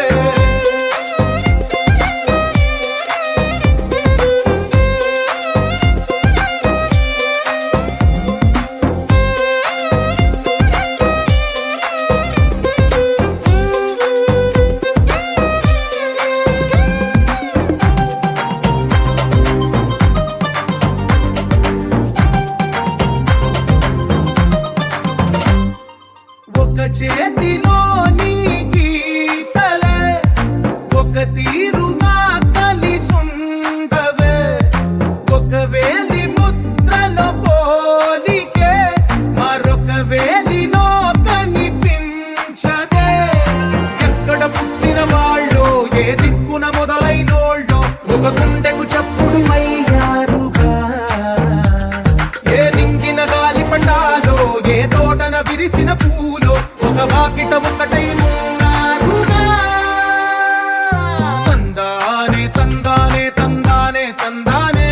ఒక గుండెకు చప్పుడు అయ్యారుగా. ఏ నింగిన గాలి పండాలో, ఏ తోటన విరిసిన పూలో, ఒక వాకిట ఒకటై ఉన్నారుగా. తందానే తందానే తందానే తందానే,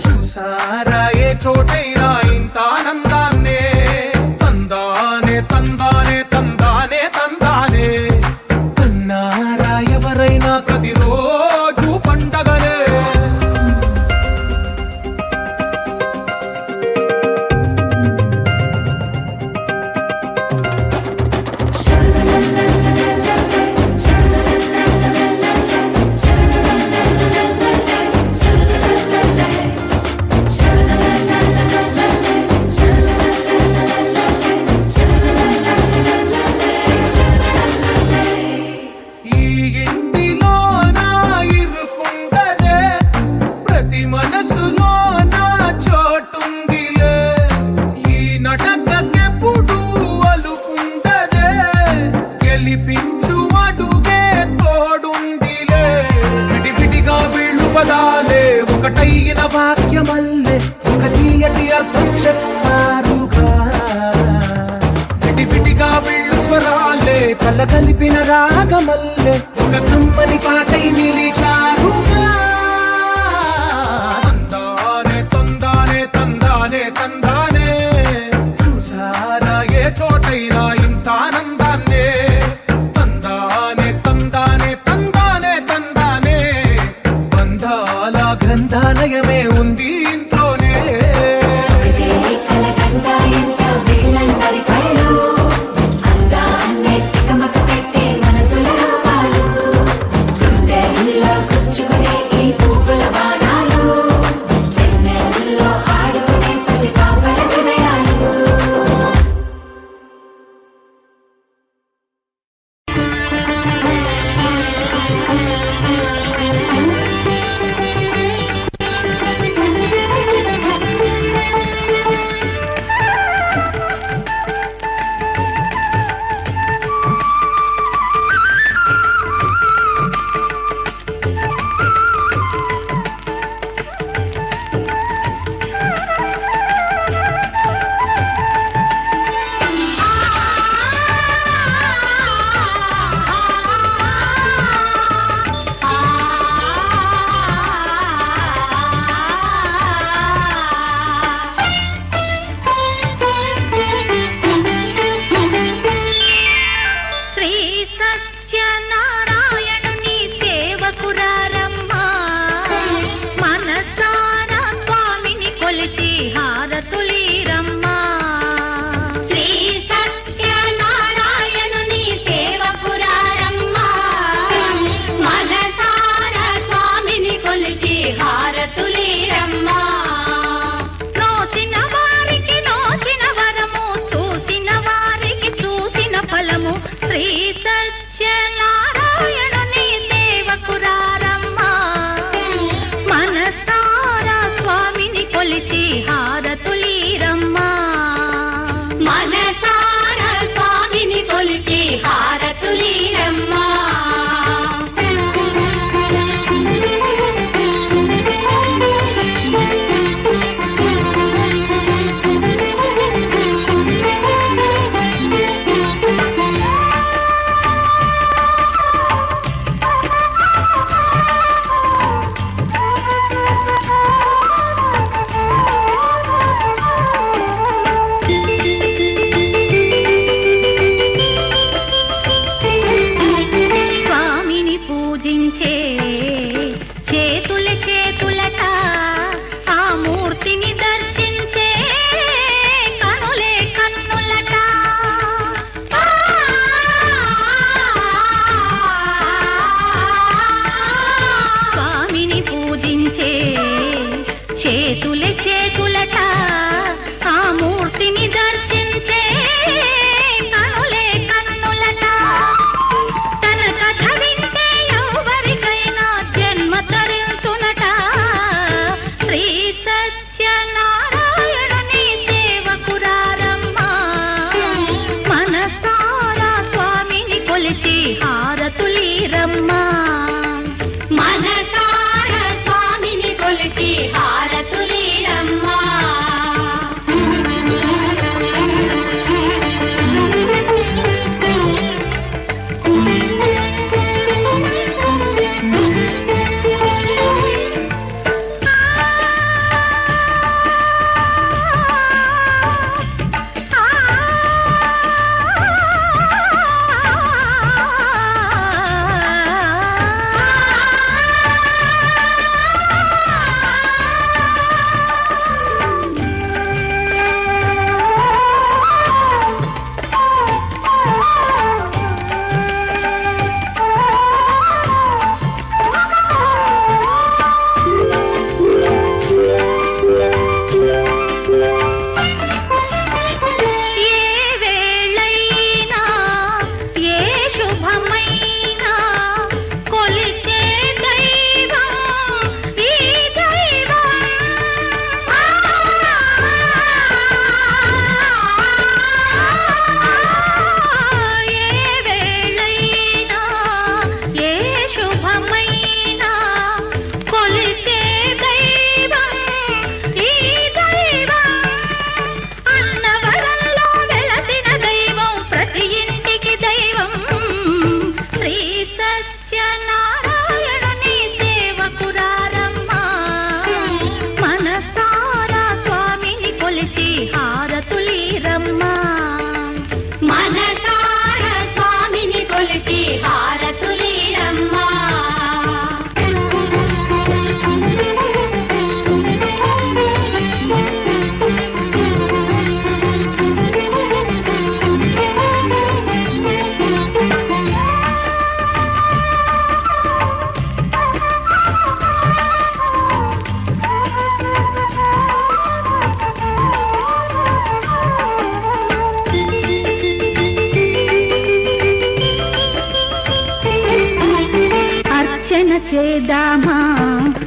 చూసారా ఏ చోటైనా ఇంత ఆనందాన్నే. తందానే తందానే తందానే తందానే, అన్నారా ఎవరైనా ప్రతిరోజు పండగనే. ఈ ఇంటిలో నా ఇరుకుండదే, ప్రతి మనసులో నా చోటుందిలే. ఈ నటకెప్పుడు అలుకుండదే, గెలిపించు అడుగే తోడుందిలే. విడివిడిగా వీళ్ళు పదాలే ఒకటైన వాక్యమల్లే, ఒక తీయటి అర్థం చెప్పారుగా. విడివిడిగా వీళ్ళు స్వరాలే కలగలిపిన రాగమల్లే, ఒక కమ్మని పాటై నిలిచారుగా. తందానే తందానే తందానే తందానే, చూసారా ఏ చోటైనా ఇంత ఆనందాన్నే. తందానే తందానే తందానే తందానే, బంధాల గ్రంథాలయమే ఉంది ఇంట్లోనే. శ్రీ సత్యనారాయణుని సేవకురారమ్మా, మనసారా స్వామిని కొలిచి హారతులీరమ్మా. శ్రీ సత్యనారాయణుని సేవకురారమ్మా, మనసారా స్వామిని కొలిచి హారతులీరమ్మా. నోచిన వారికి నోచిన వరము, చూసిన వారికి చూసిన ఫలము. శ్రీ సత్యనారాయణుని సేవకురారమ్మా, మనసారా స్వామిని కొలిచి హారతులీరమ్మా. మనసారా స్వామిని కొలిచి హారతులీరమ్మా.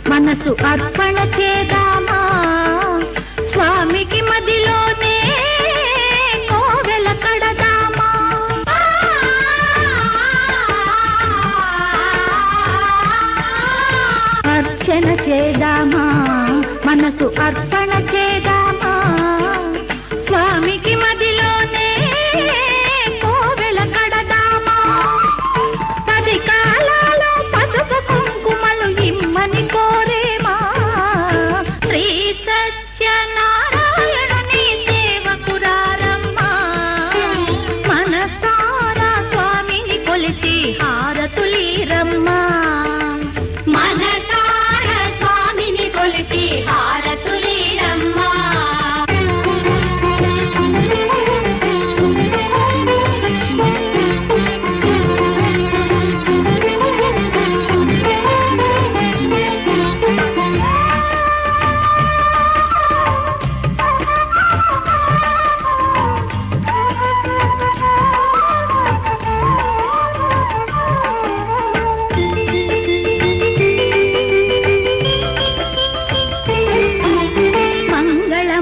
మనసు అర్పణ చేద్దామా స్వామికి మదిలోనే కోవెల కడదామా అర్చన చేద్దామా మనసు అర్పణ చేద్దామా స్వామికి మదిలోనే కోవెల కడదామా 10 కాలాలో పసుపు కుంకుమలు ఇమ్మని కోరేమా శ్రీ సత్యనారాయణుని సేవకురారమ్మా మనసారా స్వామిని కొలిచి హారతులీరమ్మా మనసారా స్వామిని కొలిచి హారతులీరమ్మా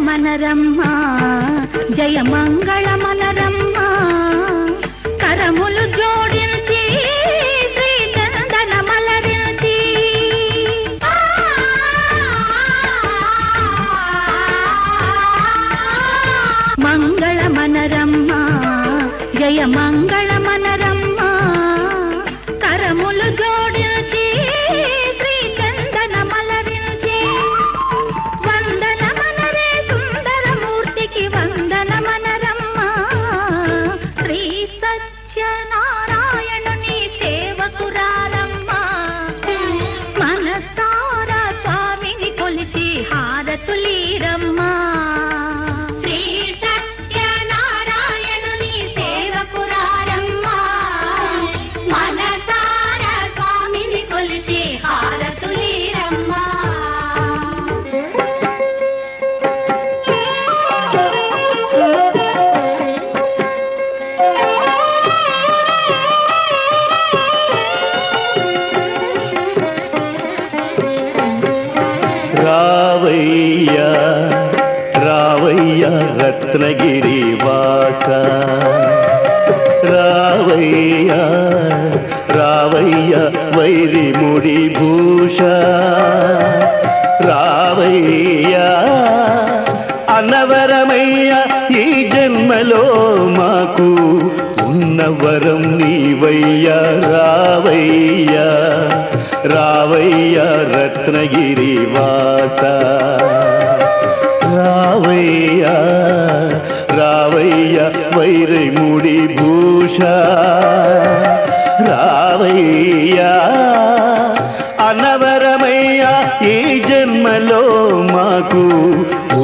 మనరమ్మా జయ మంగళ మనరమ్మా కరములు జోడించి శ్రీ చందన మలరించి మంగళ మనరమ్మా జయ మంగళ మనరమ్మా కరములు జోడించి శ్రీ చందన మలరించి వందన మనరే సుందరమూర్తికి వందన మనరమ్మా శ్రీ సత్యనారాయణుని సేవకురారమ్మా మనసారా స్వామిని కొలిచి హారతులీరమ్మా శ్రీ సత్యనారాయణుని సేవకురారమ్మా మనసారా స్వామిని కొలిచి హారతులీరమ్మా రావయ్యా రావయ్యా రత్నగిరి వాస రావయ్యా రావయ్యా వైరిముడి భూష రావయ్యా అన్నవరమయ్యా ఈ జన్మలో మాకు ఉన్నవరం నీవయ్యా రావయ్యా రావయ్యా రత్నగిరి వాస రావయ్యా రావయ్యా వైరముడి భూష రావయ్యా అనవరమయ్యా ఈ జన్మలో మాకు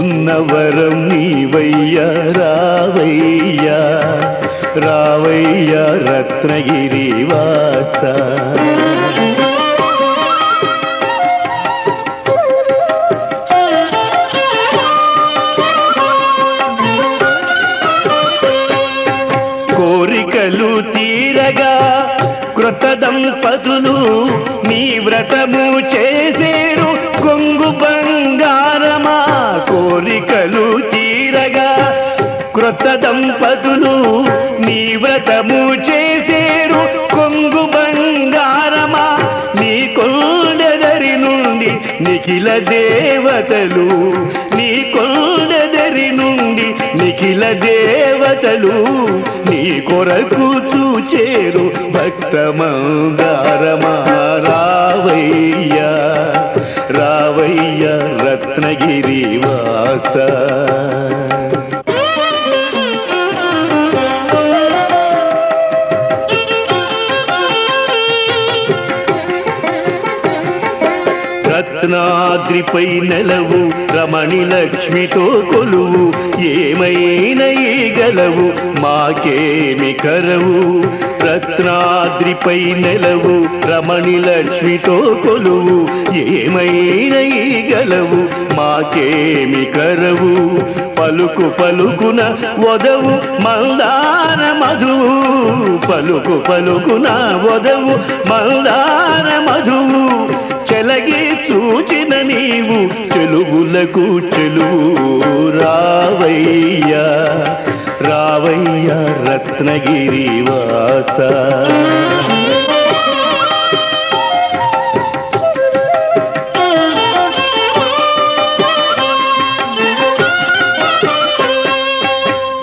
ఉన్నవరం నీవయ్యా రావయ్యా రావయ్యా రత్నగిరి వాస కోరికలు తీరగా కృత దంపతులు నీ వ్రతము చేసేరు కొంగు బంగారమా కోరికలు తీరగా కృత దంపతులు నీ వ్రతము చేసేరు కొంగు బంగారమా నీ కొండెదరి నుండి నిఖిల దేవతలు నీ కొండెదరి నుండి నిఖిల దేవతలు నీ కొరకు చూచేరు భక్త మందారమా రావయ్యా రావయ్యా రత్నగిరి వాస రత్నాద్రిపై నెలవు రమణి లక్ష్మితో కొలువు ఏమైనా గలవు మాకేమి కరవు రత్నాద్రిపై నెలవు రమణి లక్ష్మితో కొలువు ఏమైనా గలవు మాకేమి కరవు పలుకు పలుకున వదవు మందార మధువు పలుకు పలుకున వదవు మందార మధువు చెలగి చూచిన నీవు చెలువులకు చెలువు రావయ్యా రావయ్యా రత్నగిరి వాస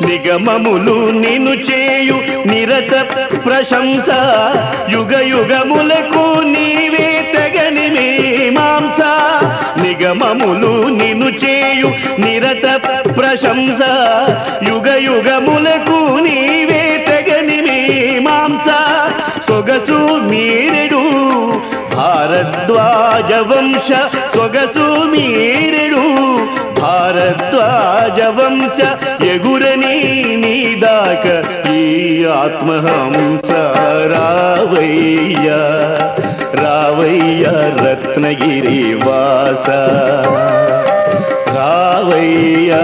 నిగమములు నిన్ను చేయు నిరత ప్రశంస యుగ యుగములకు నీవే తగని మీమాంస నిగమములు నిన్ను చేయు నిరత ప్రశంస యుగ యుగములకు నీవే తగని మీమాంస సొగసు మీరెడు భారద్వాజ వంశ సొగసు మీరెడు భారద్వాజ వంశ ఎగురని నీదాక ఈ ఆత్మహంస రావయ్యా రావయ్యా రత్నగిరి వాస రావయ్యా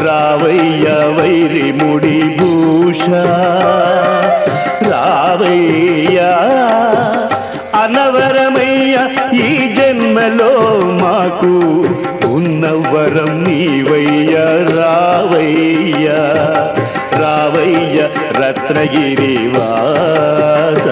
రావయ్యా వైరిముడి భూష రావయ్యా అనవరమయ్య ఈ జన్మలో మాకు ఉన్న వరం నీవయ్యా రావయ్యా రావయ్యా రత్నగిరి వాస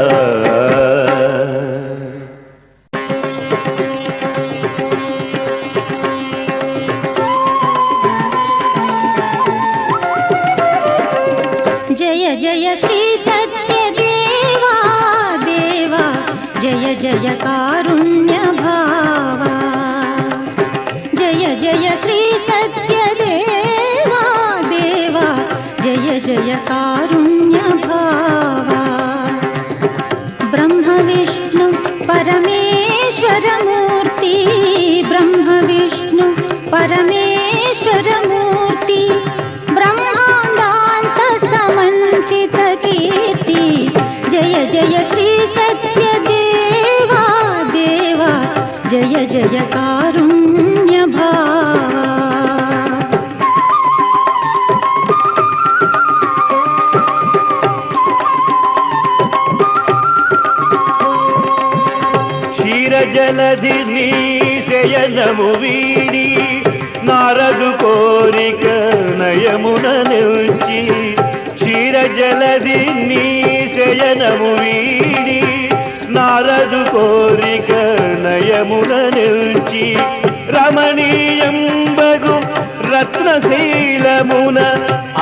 జయ జయ శ్రీ సత్యదేవా దేవా జయ జయ కారుణ్య భావా జయ జయ శ్రీ సత్యదేవా దేవా జయ జయ కారుణ్య భావా బ్రహ్మ విష్ణు పరమేశ్వర మూర్తి బ్రహ్మ విష్ణు పరమేశ్వర మూర్తి బ్రహ్మాండాంత సమంచిత కీర్తి జయ జయ శ్రీ సత్యదేవా దేవా జయ జయ కారుణ్య భావా క్షీరజలధి నీ శయనము వీడి నారదు కోరిక నయమున నిల్చి క్షీరజలధి నీ శయనము వీడి నారదు కోరిక నయమున నిల్చి రమణీయంబగు రత్నశీలమున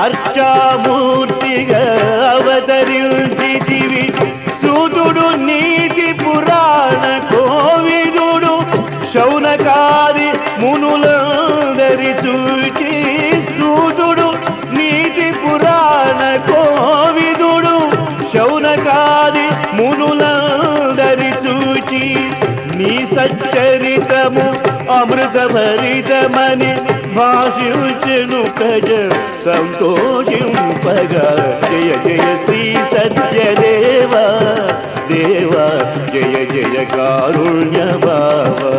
అర్చామూర్తిగా అవతరించితివి సూతుడు నీతి పురాణ కోవిదుడు శౌనకాది మునులందరి చూచి సూతుడు నీతి పురాణ కోవిదుడు శౌనకాది మునులందరి చూచి నీ సచ్చరితము అమృతభరితమని భాషించెను ప్రజ సంతోషింపగా జయ జయ శ్రీ సత్యదేవా దేవా జయ జయ కారుణ్య బాబా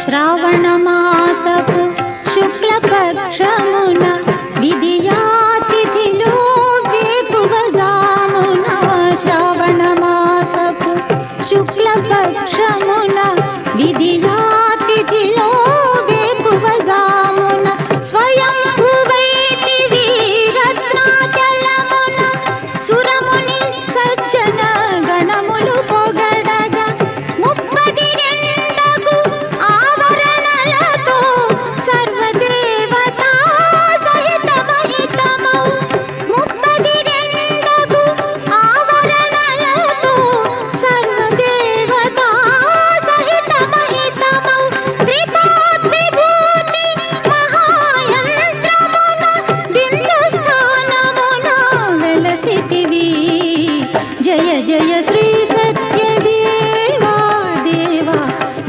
శ్రావణ మాసపు శుక్లపక్షమున విధియాతిథిలో వేకువజామున శ్రావణ మాసపు శుక్లపక్షమున విధియాతిథిలో వేకువజామున స్వయంభువైతివి రత్నాచలమున సురముని సజ్జన గణములు పొగడగా ముప్పది రెండగు ఆవరణలతో సర్వదేవతా సహితమహితమౌ ముప్పది రెండగు ఆవరణలతో సర్వదేవతా సహితమహితమౌ త్రిపాద్విభూతి మహాయంత్రమున బిందుస్థానమున వెలసితివి జయ జయ శ్రీ సత్యదేవా దేవా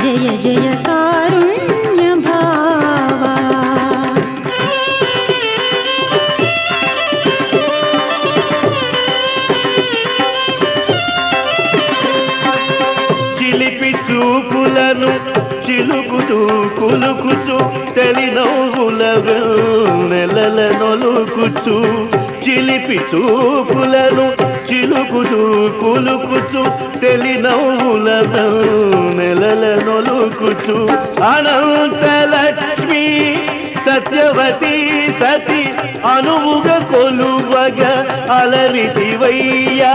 జయ జయ కారుణ్య భావా చిలిపి చూపులను చిలుకుతూ కులుకుచు తెలి నవ్వుల నెలల నొలుకుచు చిలిపి చూపులను చిలుకుతూ కులుకుచు తెలి నవ్వుల నెలల నొలుకుచు అనంతలక్ష్మి సత్యవతి సతి అనువుగా కొలువగా అలరితివయ్యా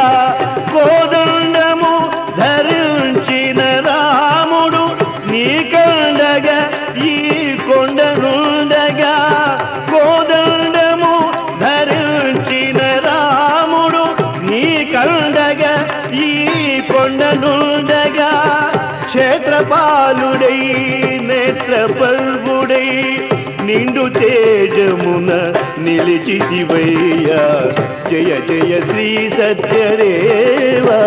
కోదండము ధరించిన రాముడు నీ కండగా ఈ కొండనుండగా కోదండము ధరించిన రాముడు నీ కండగా ఈ కొండనుండగా క్షేత్రపాలుడై నేత్రపర్వుడై నిండు తేజమున నిలిచితివయ్యా జయ జయ శ్రీ సత్యదేవా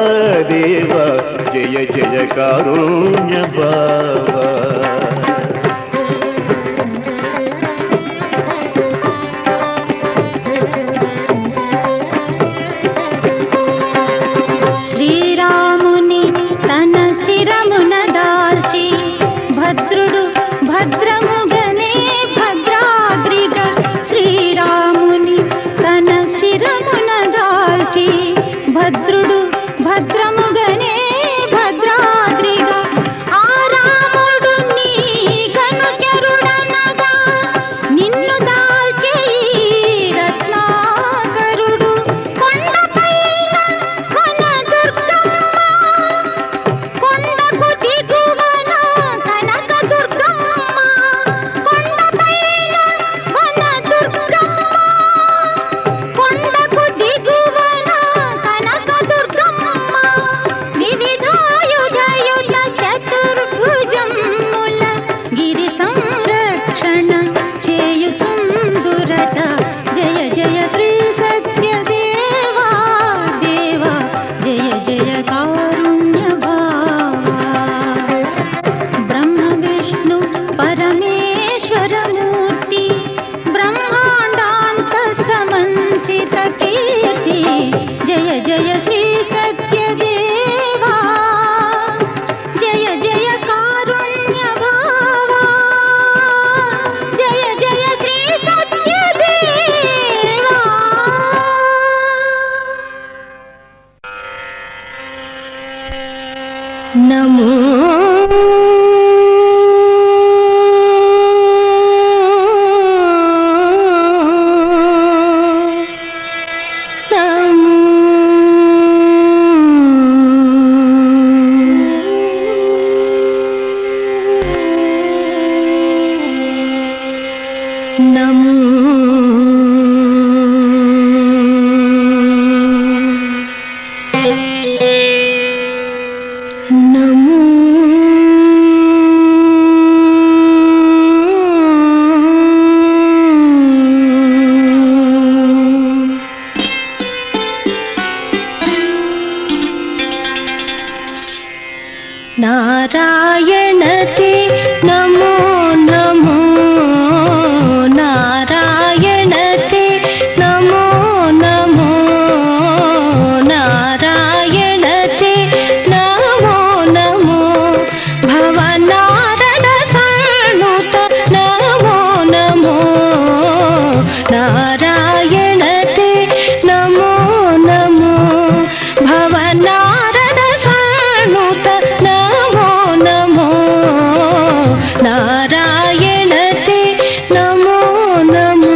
దేవా జయ జయ కారుణ్య బావా శ్రీరాముని తన శిరమున దాల్చి భద్రుడు భద్రముగనే భద్రాద్రిగా శ్రీరాముని తన శిరమున దాల్చి భద్రుడు భద్రముగనే భద్రాద్రిగా ఆ రాముడు నీ కనుచరుడనగా నిన్ను దాల్చి రత్నాకరుడు కొండపైన వన దుర్గమ్మ కొండకు దిగువన కనక దుర్గమ్మ కొండపైన వన దుర్గమ్మ కొండకు దిగువన కనక దుర్గమ్మ వివిధాయుధయుధ చతుర్భుజముల గిరి సంరక్షణ చేయుచుందురట జయ జయ శ్రీ సత్యదేవా దేవా జయ జయ కారుణ్య భావా బ్రహ్మ విష్ణు పరమేశ్వరమూర్తి బ్రహ్మాండాంత సమంచిత కీర్తి జయ జయ శ్రీ సత్యదేవా జయ జయ కారుణ్య భావా జయ జయ శ్రీ సత్యదేవా నమో నారాయణతే నమో నమో నారాయణతే నమో నమో నారాయణతే నమో నమో భవనారద సన్నుత నమో నమో నారాయణతే నమో నమో భవనారద సన్నుత నమో నమో నారాయణతే నమో నమో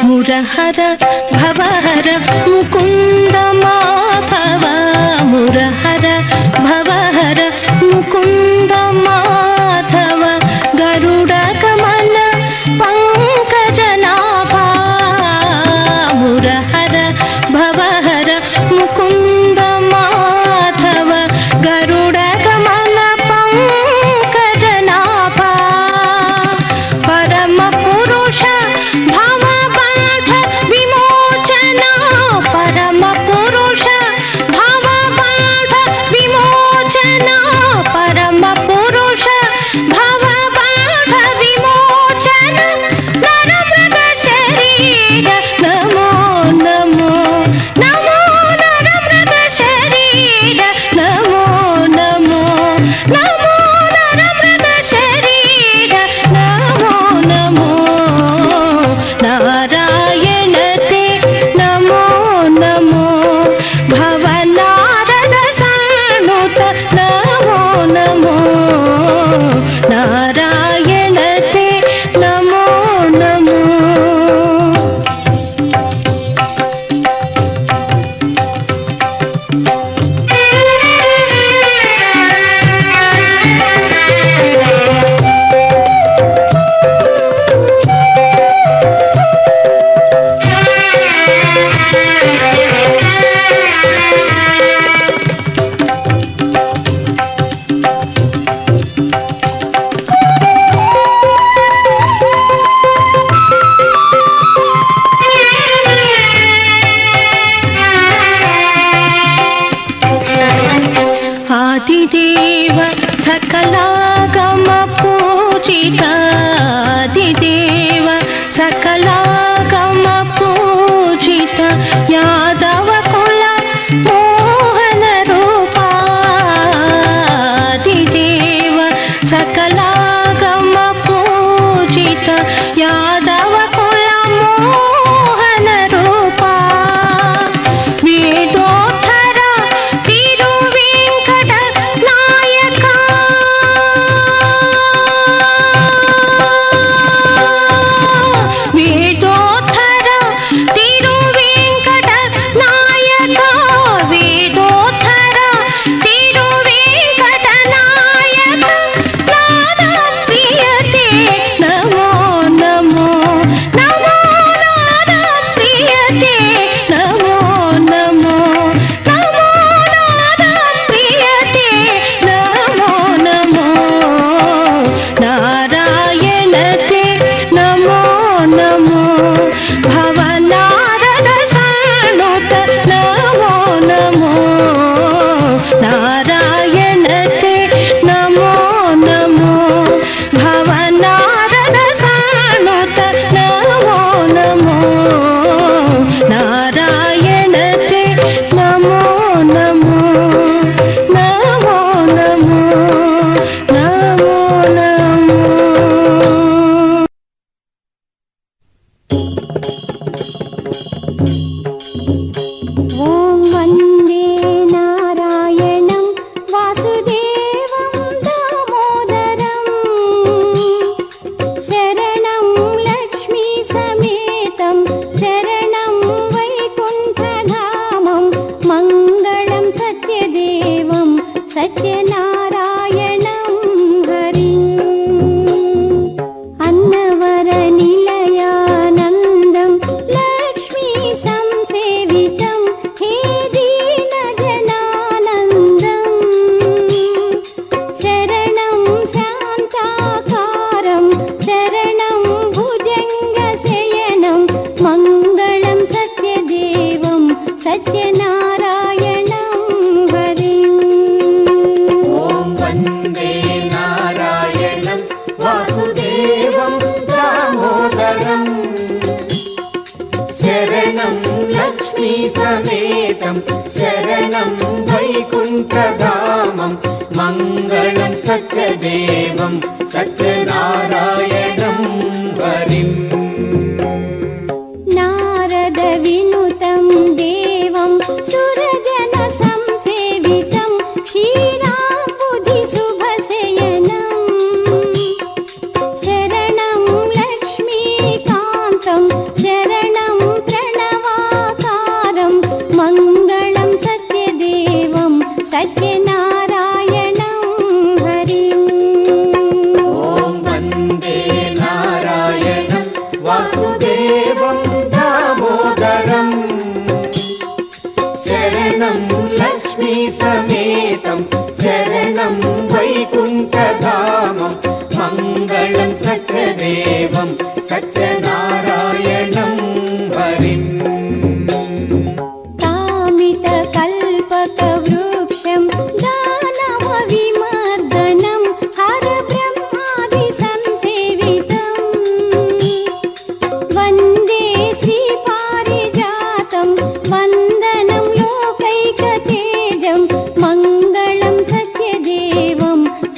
మురహర భవహర ముకుంద మాధవ మురహర భవహర ముకుంద మాధవ గరుడ గమన పంకజనాభా మురహర భవహర నమో నరమృత శరీర నమో నమో నారాయణ తే నమో నమో భవనారద సన్నుత నమో నమో నారాయణ తే నమో నమో ఆదిదేవ సకలాగమ పూజిత ఆదిదేవ సకలాగమ పూజిత యాదవ కుల మోహన రూపా ఆదిదేవ సకలాగమ పూజిత యాదవ కుల మోహన రూపా వేదోత్తర తిరువేంకట నాయక వేదోత్తర తిరువేంకట నాయక వేదోత్తర తిరువేంకట నాయక నాద ప్రియతే నమో నమో నమో నాద ప్రియతే నమో నమో నమో నాద ప్రియతే నమో నమో నారాయణ తే నమో నమో భవనారద సన్నుత నమో నమో నారాయణ తే నమో నమో భవనారద సన్నుత నమో నమో నారాయణ తే నమో నమో నమో నమో నమో నమో ఓం వందే నారాయణం వాసుదేవం దామోదరం శరణం లక్ష్మీ సమేతం శరణం వైకుంఠధామం మంగళం సత్యదేవం సత్యనారాయణం హరిం అన్నవర నిలయానందం లక్ష్మీ సంసేవితం హే దీనజనానందం శరణం శాంతాకారం శరణం భుజంగశయనం మంగళం సత్యదేవం సత్యనారాయణం హరిం ఓం వందే నారాయణం వాసుదేవం దామోదరం శరణం లక్ష్మీ సమేతం శరణం వైకుంఠధామం మంగళం సత్యదేవం సత్యనారాయణం హరిం నారద వినుతం దేవం సురజన సంసేవితం క్షీరాబుధి శుభశయనం శరణం లక్ష్మీకాంతం శరణం ప్రణవాకారం మంగళం సత్యదేవం సత్యనారాయణం హరిం ఓం వందే నారాయణం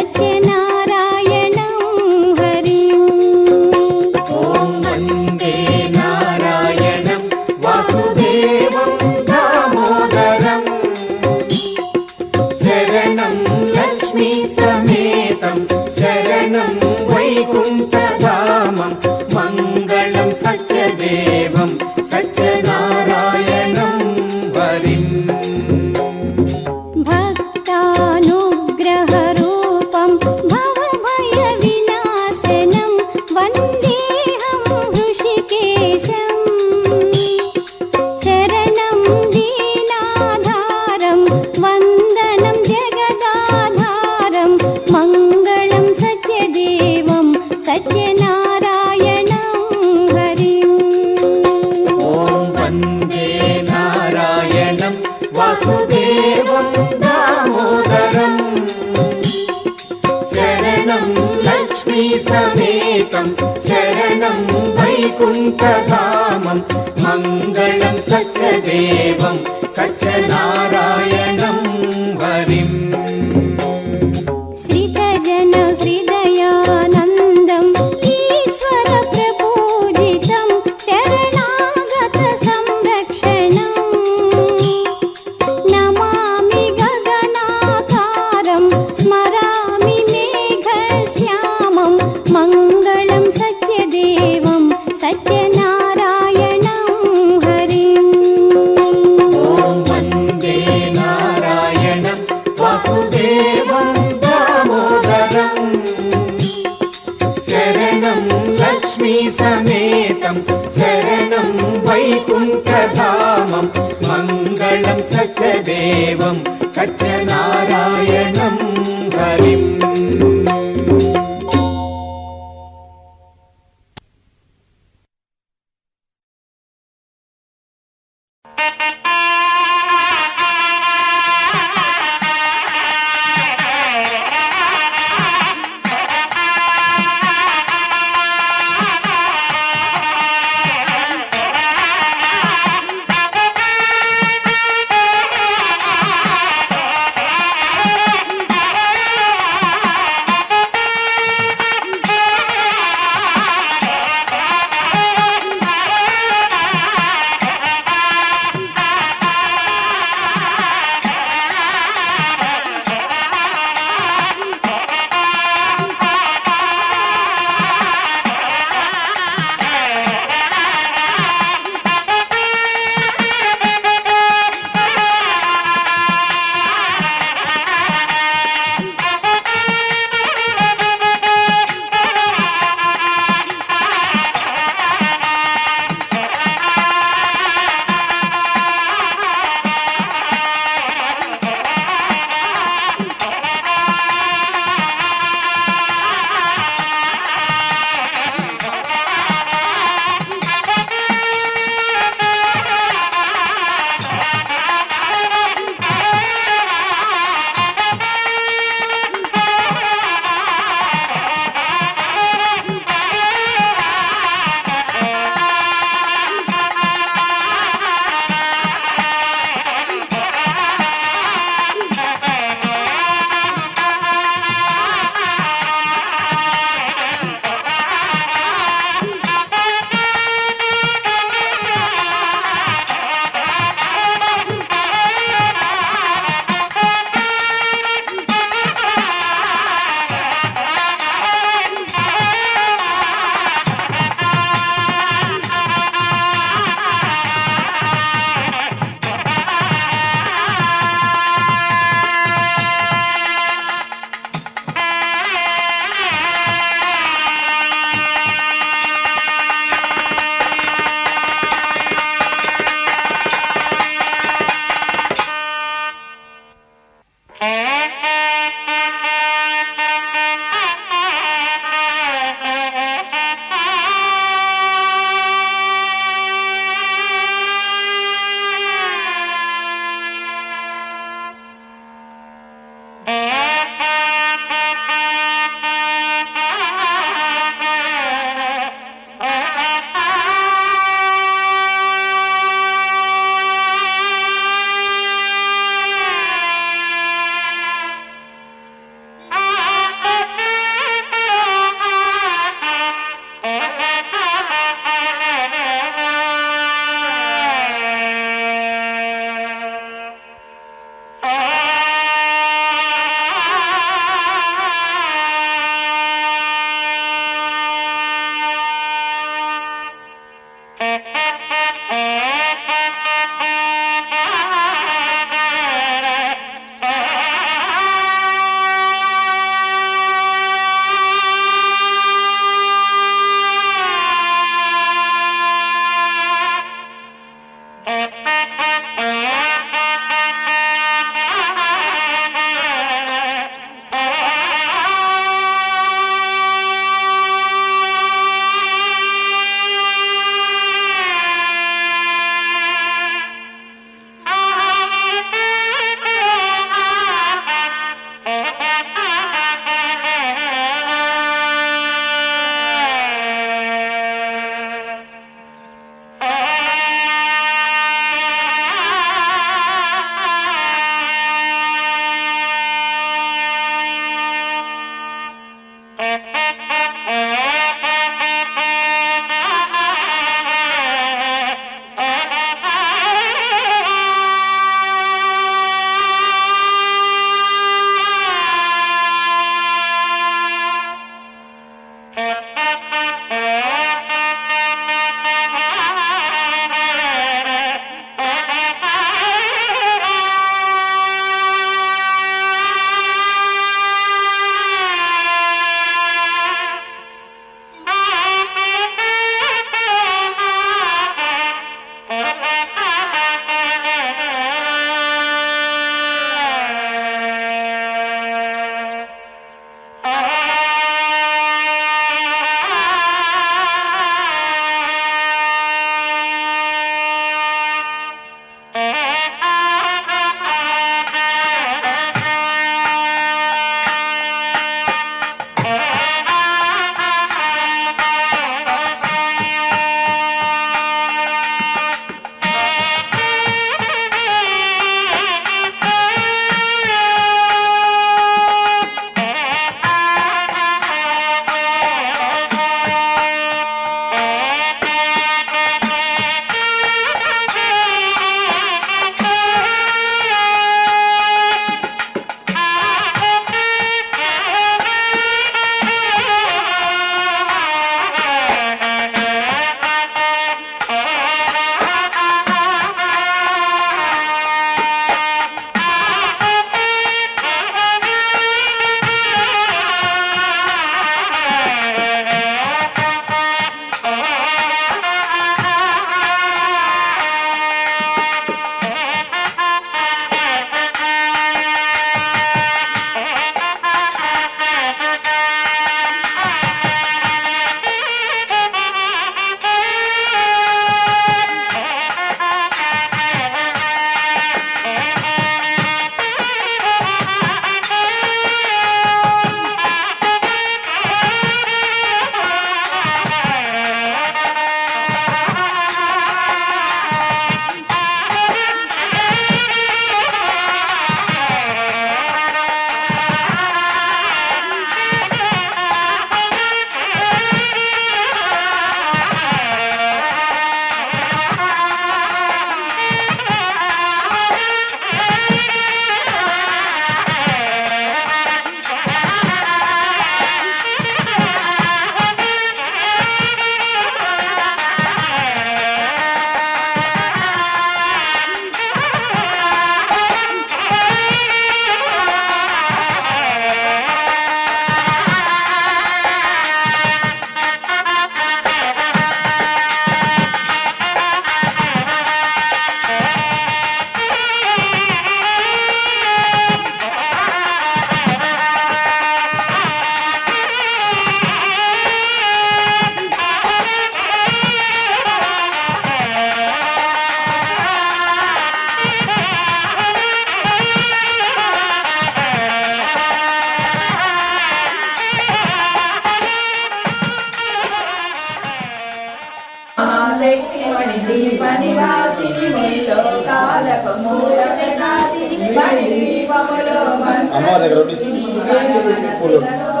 సత్యనారాయణం హరిం ఓం వందే నారాయణం వాసుదేవం దామోదరం శరణం లక్ష్మీ సమేతం శరణం వైకుంఠధామం మంగళం సత్యదేవం సత్యనారాయణం హరిం భక్తానుగ్రహరూపం భవభయవినాశనం వందేహం హృషికేశం శరణం దీనాధారం వందనం జగదాధారం మంగళం సత్యదేవం సత్యనారాయణం హరిం ఓం వందే నారాయణం వాసుదేవం దామోదరం శరణం లక్ష్మీ సమేతం శరణం వైకుంఠధామం మంగళం సత్యదేవం సత్యనారాయణం హరిం శ్రితజన హృదయానందం ఈశ్వర ప్రపూజితం శరణాగత సంరక్షణం నమామి గగనాకారం స్మరామి మేఘశ్యామం మంగళం సత్యదేవం సత్యనారాయణం హరిం ఓం వందే నారాయణం వాసుదేవం దామోదరం శరణం లక్ష్మీ సమేతం శరణం వైకుంఠధామం మంగళం సత్యదేవం సత్యనారాయణం హరిం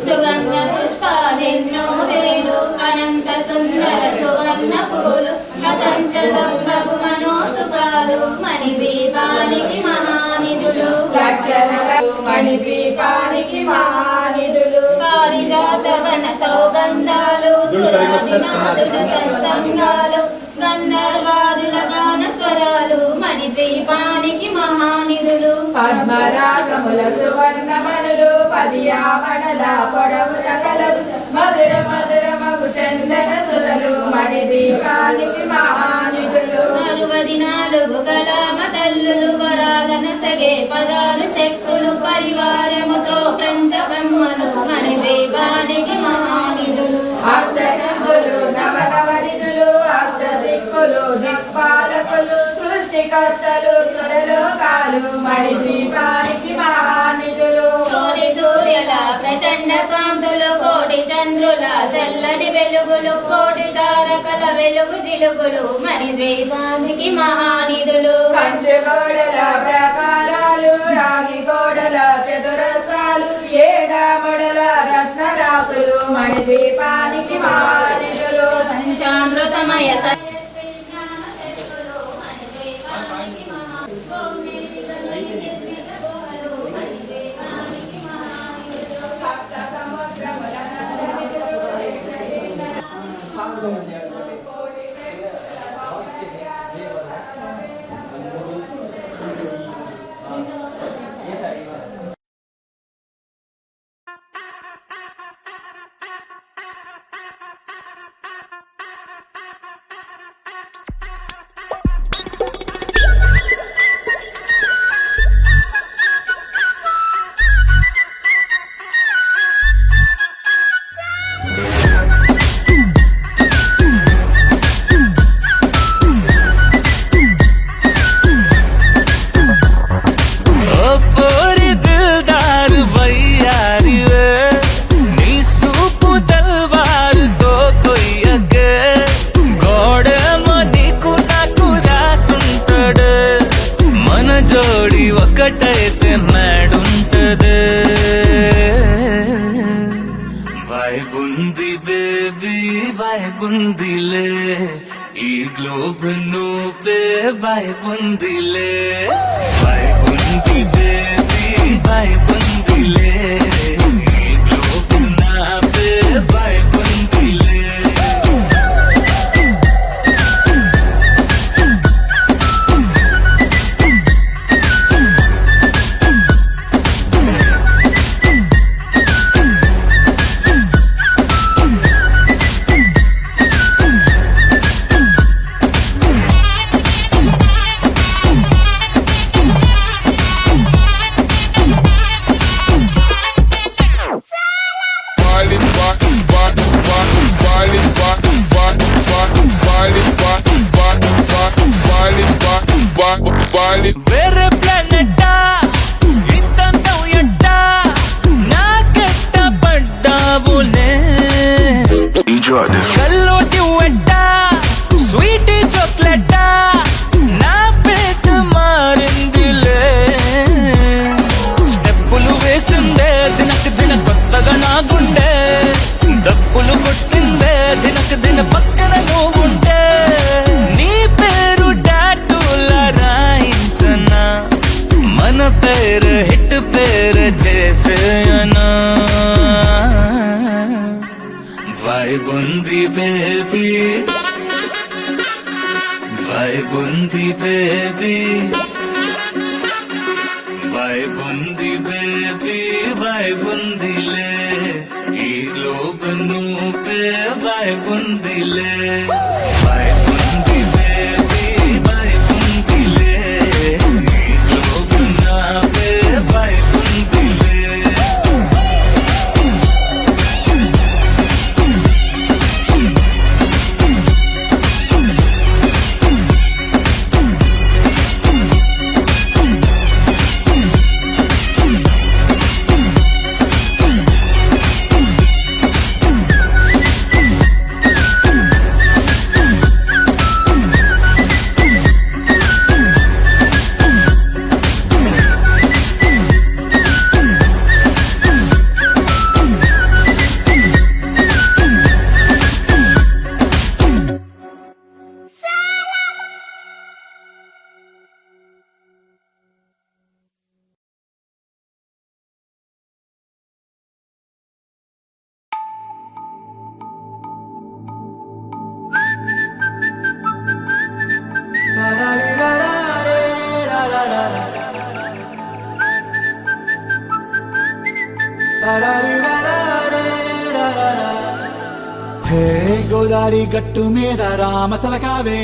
సుగంధ పుష్పాలెన్నో వేలు అనంత సుందర సువర్ణ పూలు అచంచలం బగుమనో సుఖాలు మణిదీపానికి మహానిధులు మణిదీపానికి మహానిధులు పారిజాత వన సౌగంధాలు సురాదినాదుల సత్సంగాలు గంధర్వాదుల గాన స్వరాలు మణిద్వీపానికి మహానిధులు పద్మరాగముల సువర్ణమణులు పదియామణల పొడవున కలరు మధుర మధుర మగు చందన సుధలు మణిదీపానికి మహానిధులు 64 కళామ తల్లులు వరాలన సగే పదాలు శక్తులు పరివారముతో పంచబ్రహ్మలు మణిద్వీపానికి మహానిధులు అష్టచంద్రులు నవనవనిధులు అష్టసిక్కులు దిక్పాలకులు సృష్టికర్తలు సురలోకాలు మణిద్వీపానికి మహానిధులు కోటి సూర్యుల ప్రచండ కాంతులు కోటి చంద్రుల చల్లని వెలుగులు కోటి తారకల వెలుగు జిలుగులు మణిద్వీపానికి మహానిధులు కంచె గోడల ప్రకారాలు రాగి గోడల చతురస్రాలు ఏడామడల రత్నరాసులు మణిద్వీపానికి మహానిధులు పంచామృతమయ ఒకటైతే మేడుంటదే వైబుంది బేబీ వైబుందిలే ఈ గ్లోబ్ నువ్వే వైబుందిలే వైబుంది బేబీ వైబుందిలే ఈ గ్లోబ్ నావే వైబుందిలే వేరే ప్లానెట్టా ఇంతంతం ఎట్టా నాకెట్ట పడ్డావులే కల్లోటి వెట్టా స్వీట్ చాక్లెట్టా నా పేట మారిందిలే స్టెప్పులు వేసిందే దినకు దిన కొత్తగా నా గుండె డప్పులు కొట్టిందే దినకు దిన పక్కన నువ్వుంటే నీ పేరు టాటూల రాయించనా మన పేరు హిట్ పేరు చేసేయనా వైబుంది బేబీ వైబుంది బేబీ వైబుంది బేబీ వైబుందిలే ఈ గ్లోబ్ నువ్వే వైబుందిలే వైబుంది బేబీ వైబుందిలే ఈ గ్లోబ్ నావే వైబుందిలే హే గోదారి గట్టు మీద రామసలకావే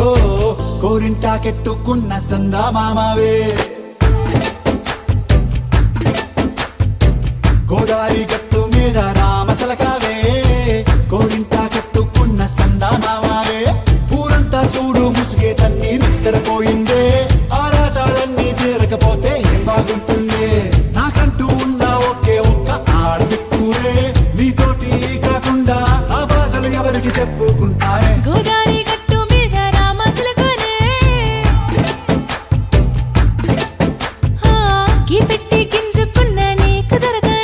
ఓ కోరింటాకెట్టుకున్న సందా మామావే గోదారి గట్టు మీద రామసలకావే కోరింటాకెట్టుకున్న సందా మామావే ఊరంతా చూడు ముసుగే తన్ని నిద్రపోయిందే ఆరాటాలన్నీ తీరకపోతే ఏం బాగుంటుందే నాకంటూ ఉన్న ఒకే ఒక్క ఆడదిక్కురే నీతోటి కాకుండా నా బాధలు ఎవరికి చెప్పుకుంటారే గోదారి గట్టు మీద రామసులకనే గీ పెట్టి గింజుకున్న నీకు దొరకనే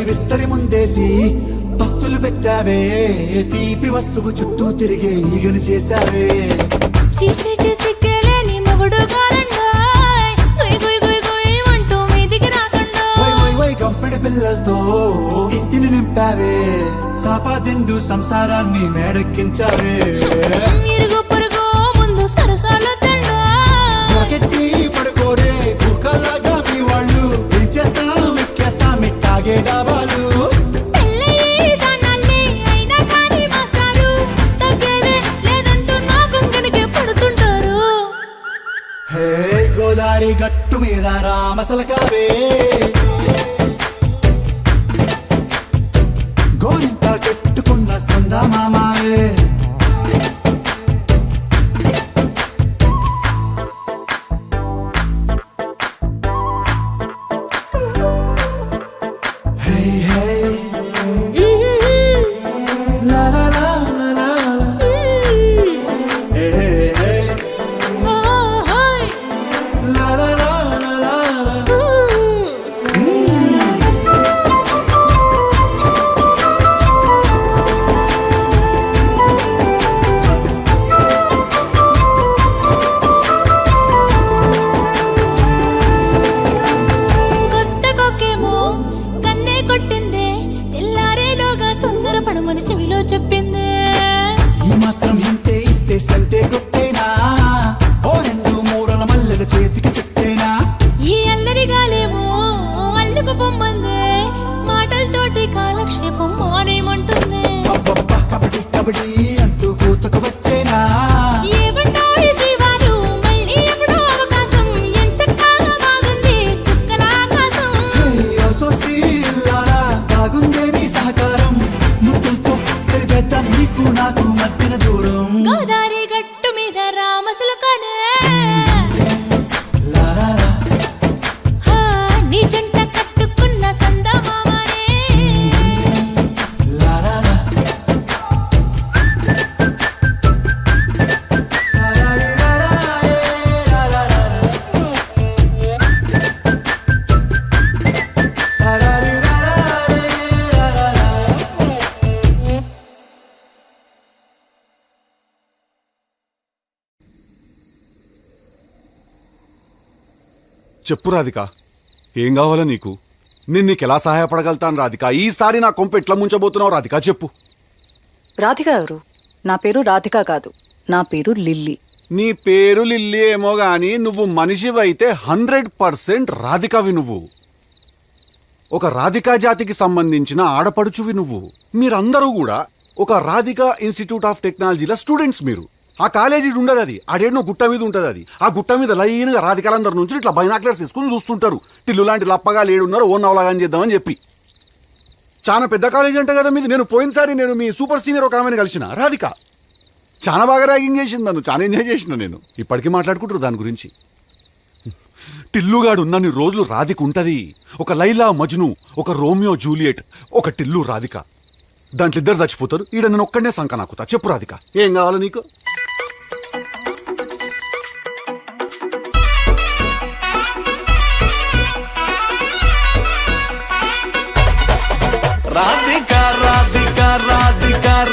విస్తరి ముందేసి పస్తులు పెట్టావే తీపి వస్తువు చుట్టూ తిరిగే ఈగలు చేశావే చీచీ చేసి కేలేని మొగుడు గారండాయ్ గుయ్ గుయ్ గుయ్ గుయ్ అంటూ మీదికి రాకుండా వై వై వై గంపెడి పిల్లలతో ఇంటిని నింపావే సాపాదిండు సంసారాన్ని మేడెక్కించావే ఇరుగు పొరుగు ముందు సరసాల తండా పొరకెట్టి పడుకోరే కుక్కలాగా మీ వాళ్ళు ఏం చేస్తాం ఎక్కేస్తాం ఇట్టాగే డాబాలు పెళ్ళయి దానాల్ని అయినా కానీ మాస్తారు తగ్గేదే లేదంటూ నా కొంగనికే పడుతుంటారు హే గోదారి గట్టు మీద రామసలకావే గోరింట కట్టుకున్న సందా మామావే హే హే లా లా లా లా లా లా. హే హే హే లా లా లా లా లా లా. కొత్త కొక్కేమో కన్నే కొట్టిందే తెల్లారేలోగా తొందర పడమని చెవిలో చెప్పిందే ఈ మాత్రం ఇంటే ఇస్తే సంటే కొట్టేనా ఓ రెండు మూరల మల్లెల చేతికి చుట్టేనా ఈ అల్లరి గాలేమో అల్లుకు పొమ్మందే మాటలతోటి కాలక్షేపం మానేమంటుంది అబ్బబ్బ కబడ్డీ కబడ్డీ అంటూ కూతకు వచ్చేనా ఏమంటాయి శ్రీవారు మళ్ళీ ఎప్పుడో అవకాశం ఎంచక్కా బాగుంది చుక్కల ఆకాశం హే సోసి ఇల్లారా బాగుందే నీ సహకారం ముద్దులతో సరిపెద్దాం నీకు నాకు మధ్యన దూరం గోదారి గట్టు మీద రామసులకనే లా లా లా. నీ జంట కట్టుకున్న సందమామనే లా లా లా. లా లా లా లా లా లా లా లా. లా లా లా లా లా లా. చెప్పు రాధిక, ఏం కావాలా నీకు? నేను నీకు ఎలా సహాయపడగలుగుతాను రాధిక? ఈసారి నా కొంప ఎట్లా ముంచబోతున్నావు రాధిక చెప్పు. రాధిక ఎవరు? నా పేరు రాధిక కాదు, నా పేరు లిల్లీ. నీ పేరు లిల్లీ ఏమో గాని నువ్వు మనిషివైతే 100% రాధికవి నువ్వు. ఒక రాధికా జాతికి సంబంధించిన ఆడపడుచువి నువ్వు. మీరందరూ కూడా ఒక రాధికా ఇన్స్టిట్యూట్ ఆఫ్ టెక్నాలజీల స్టూడెంట్స్ మీరు. ఆ కాలేజీ ఉండదు, అది ఆడేనో గుట్ట మీద ఉంటుంది. అది ఆ గుట్ట మీద లైన్గా రాధికలందరి నుంచి ఇట్లా బైనాక్లర్స్ తీసుకుని చూస్తుంటారు. టిల్లు లాంటి లప్పగా లేడున్నారు, ఓ నవలాగాని చేద్దామని చెప్పి. చాలా పెద్ద కాలేజీ అంటే కదా మీది. నేను పోయినసారి నేను మీ సూపర్ సీనియర్ ఒక ఆమెను కలిసిన రాధిక. చాలా బాగా ర్యాగింగ్ చేసింది నన్ను, చాలా ఎంజాయ్ చేసిన నేను. ఇప్పటికీ మాట్లాడుకుంటారు దాని గురించి. టిల్లుగాడు ఉన్నన్ని రోజులు రాధిక ఉంటది. ఒక లైలా మజ్ను, ఒక రోమియో జూలియట్, ఒక టిల్లు రాధిక. దాంట్లో ఇద్దరు చచ్చిపోతారు. ఈడ నేను ఒక్కడనే సంక నాకుతా. చెప్పు రాధిక, ఏం కావాలి నీకు?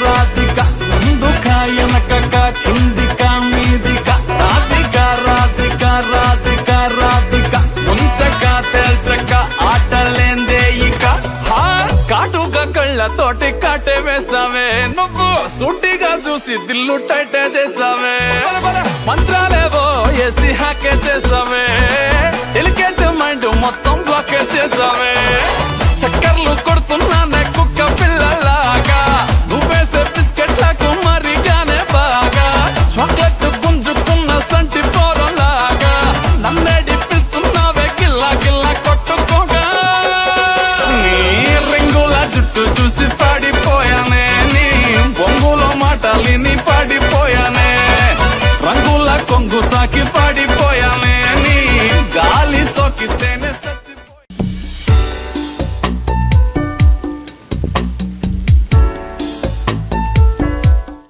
రాధిక ముందుక వెనకక కిందిక మీదిక రాధిక రాధిక రాధిక రాధిక ముంచక తేల్చక ఆటలేందే ఇక కాటుక కళ్ళతోటి కాటే వేసావే నువ్వు సూటిగా చూసి దిల్లు టైటే చేసావే మంత్రాలేవో వేసి హ్యాకే చేసావే డెలికేట్ మైండ్ మొత్తం బ్లాకే చేసావే చక్కర్లు కొడుతున్నానే కుక్క పిల్లలాగా నువ్వేసే బిస్కెట్లకు మరిగానే బాగా చాక్లెట్ గుంజుకున్న సంటి పోరలాగా నన్నే డిప్పిస్తున్నావే గిల్లా గిల్లా కొట్టుకోగా నీ రింగుల జుట్టు చూసి పాడిపోయానే నీ బొంగులో మాటలిని పాడిపోయానే రంగుల కొంగు తాకి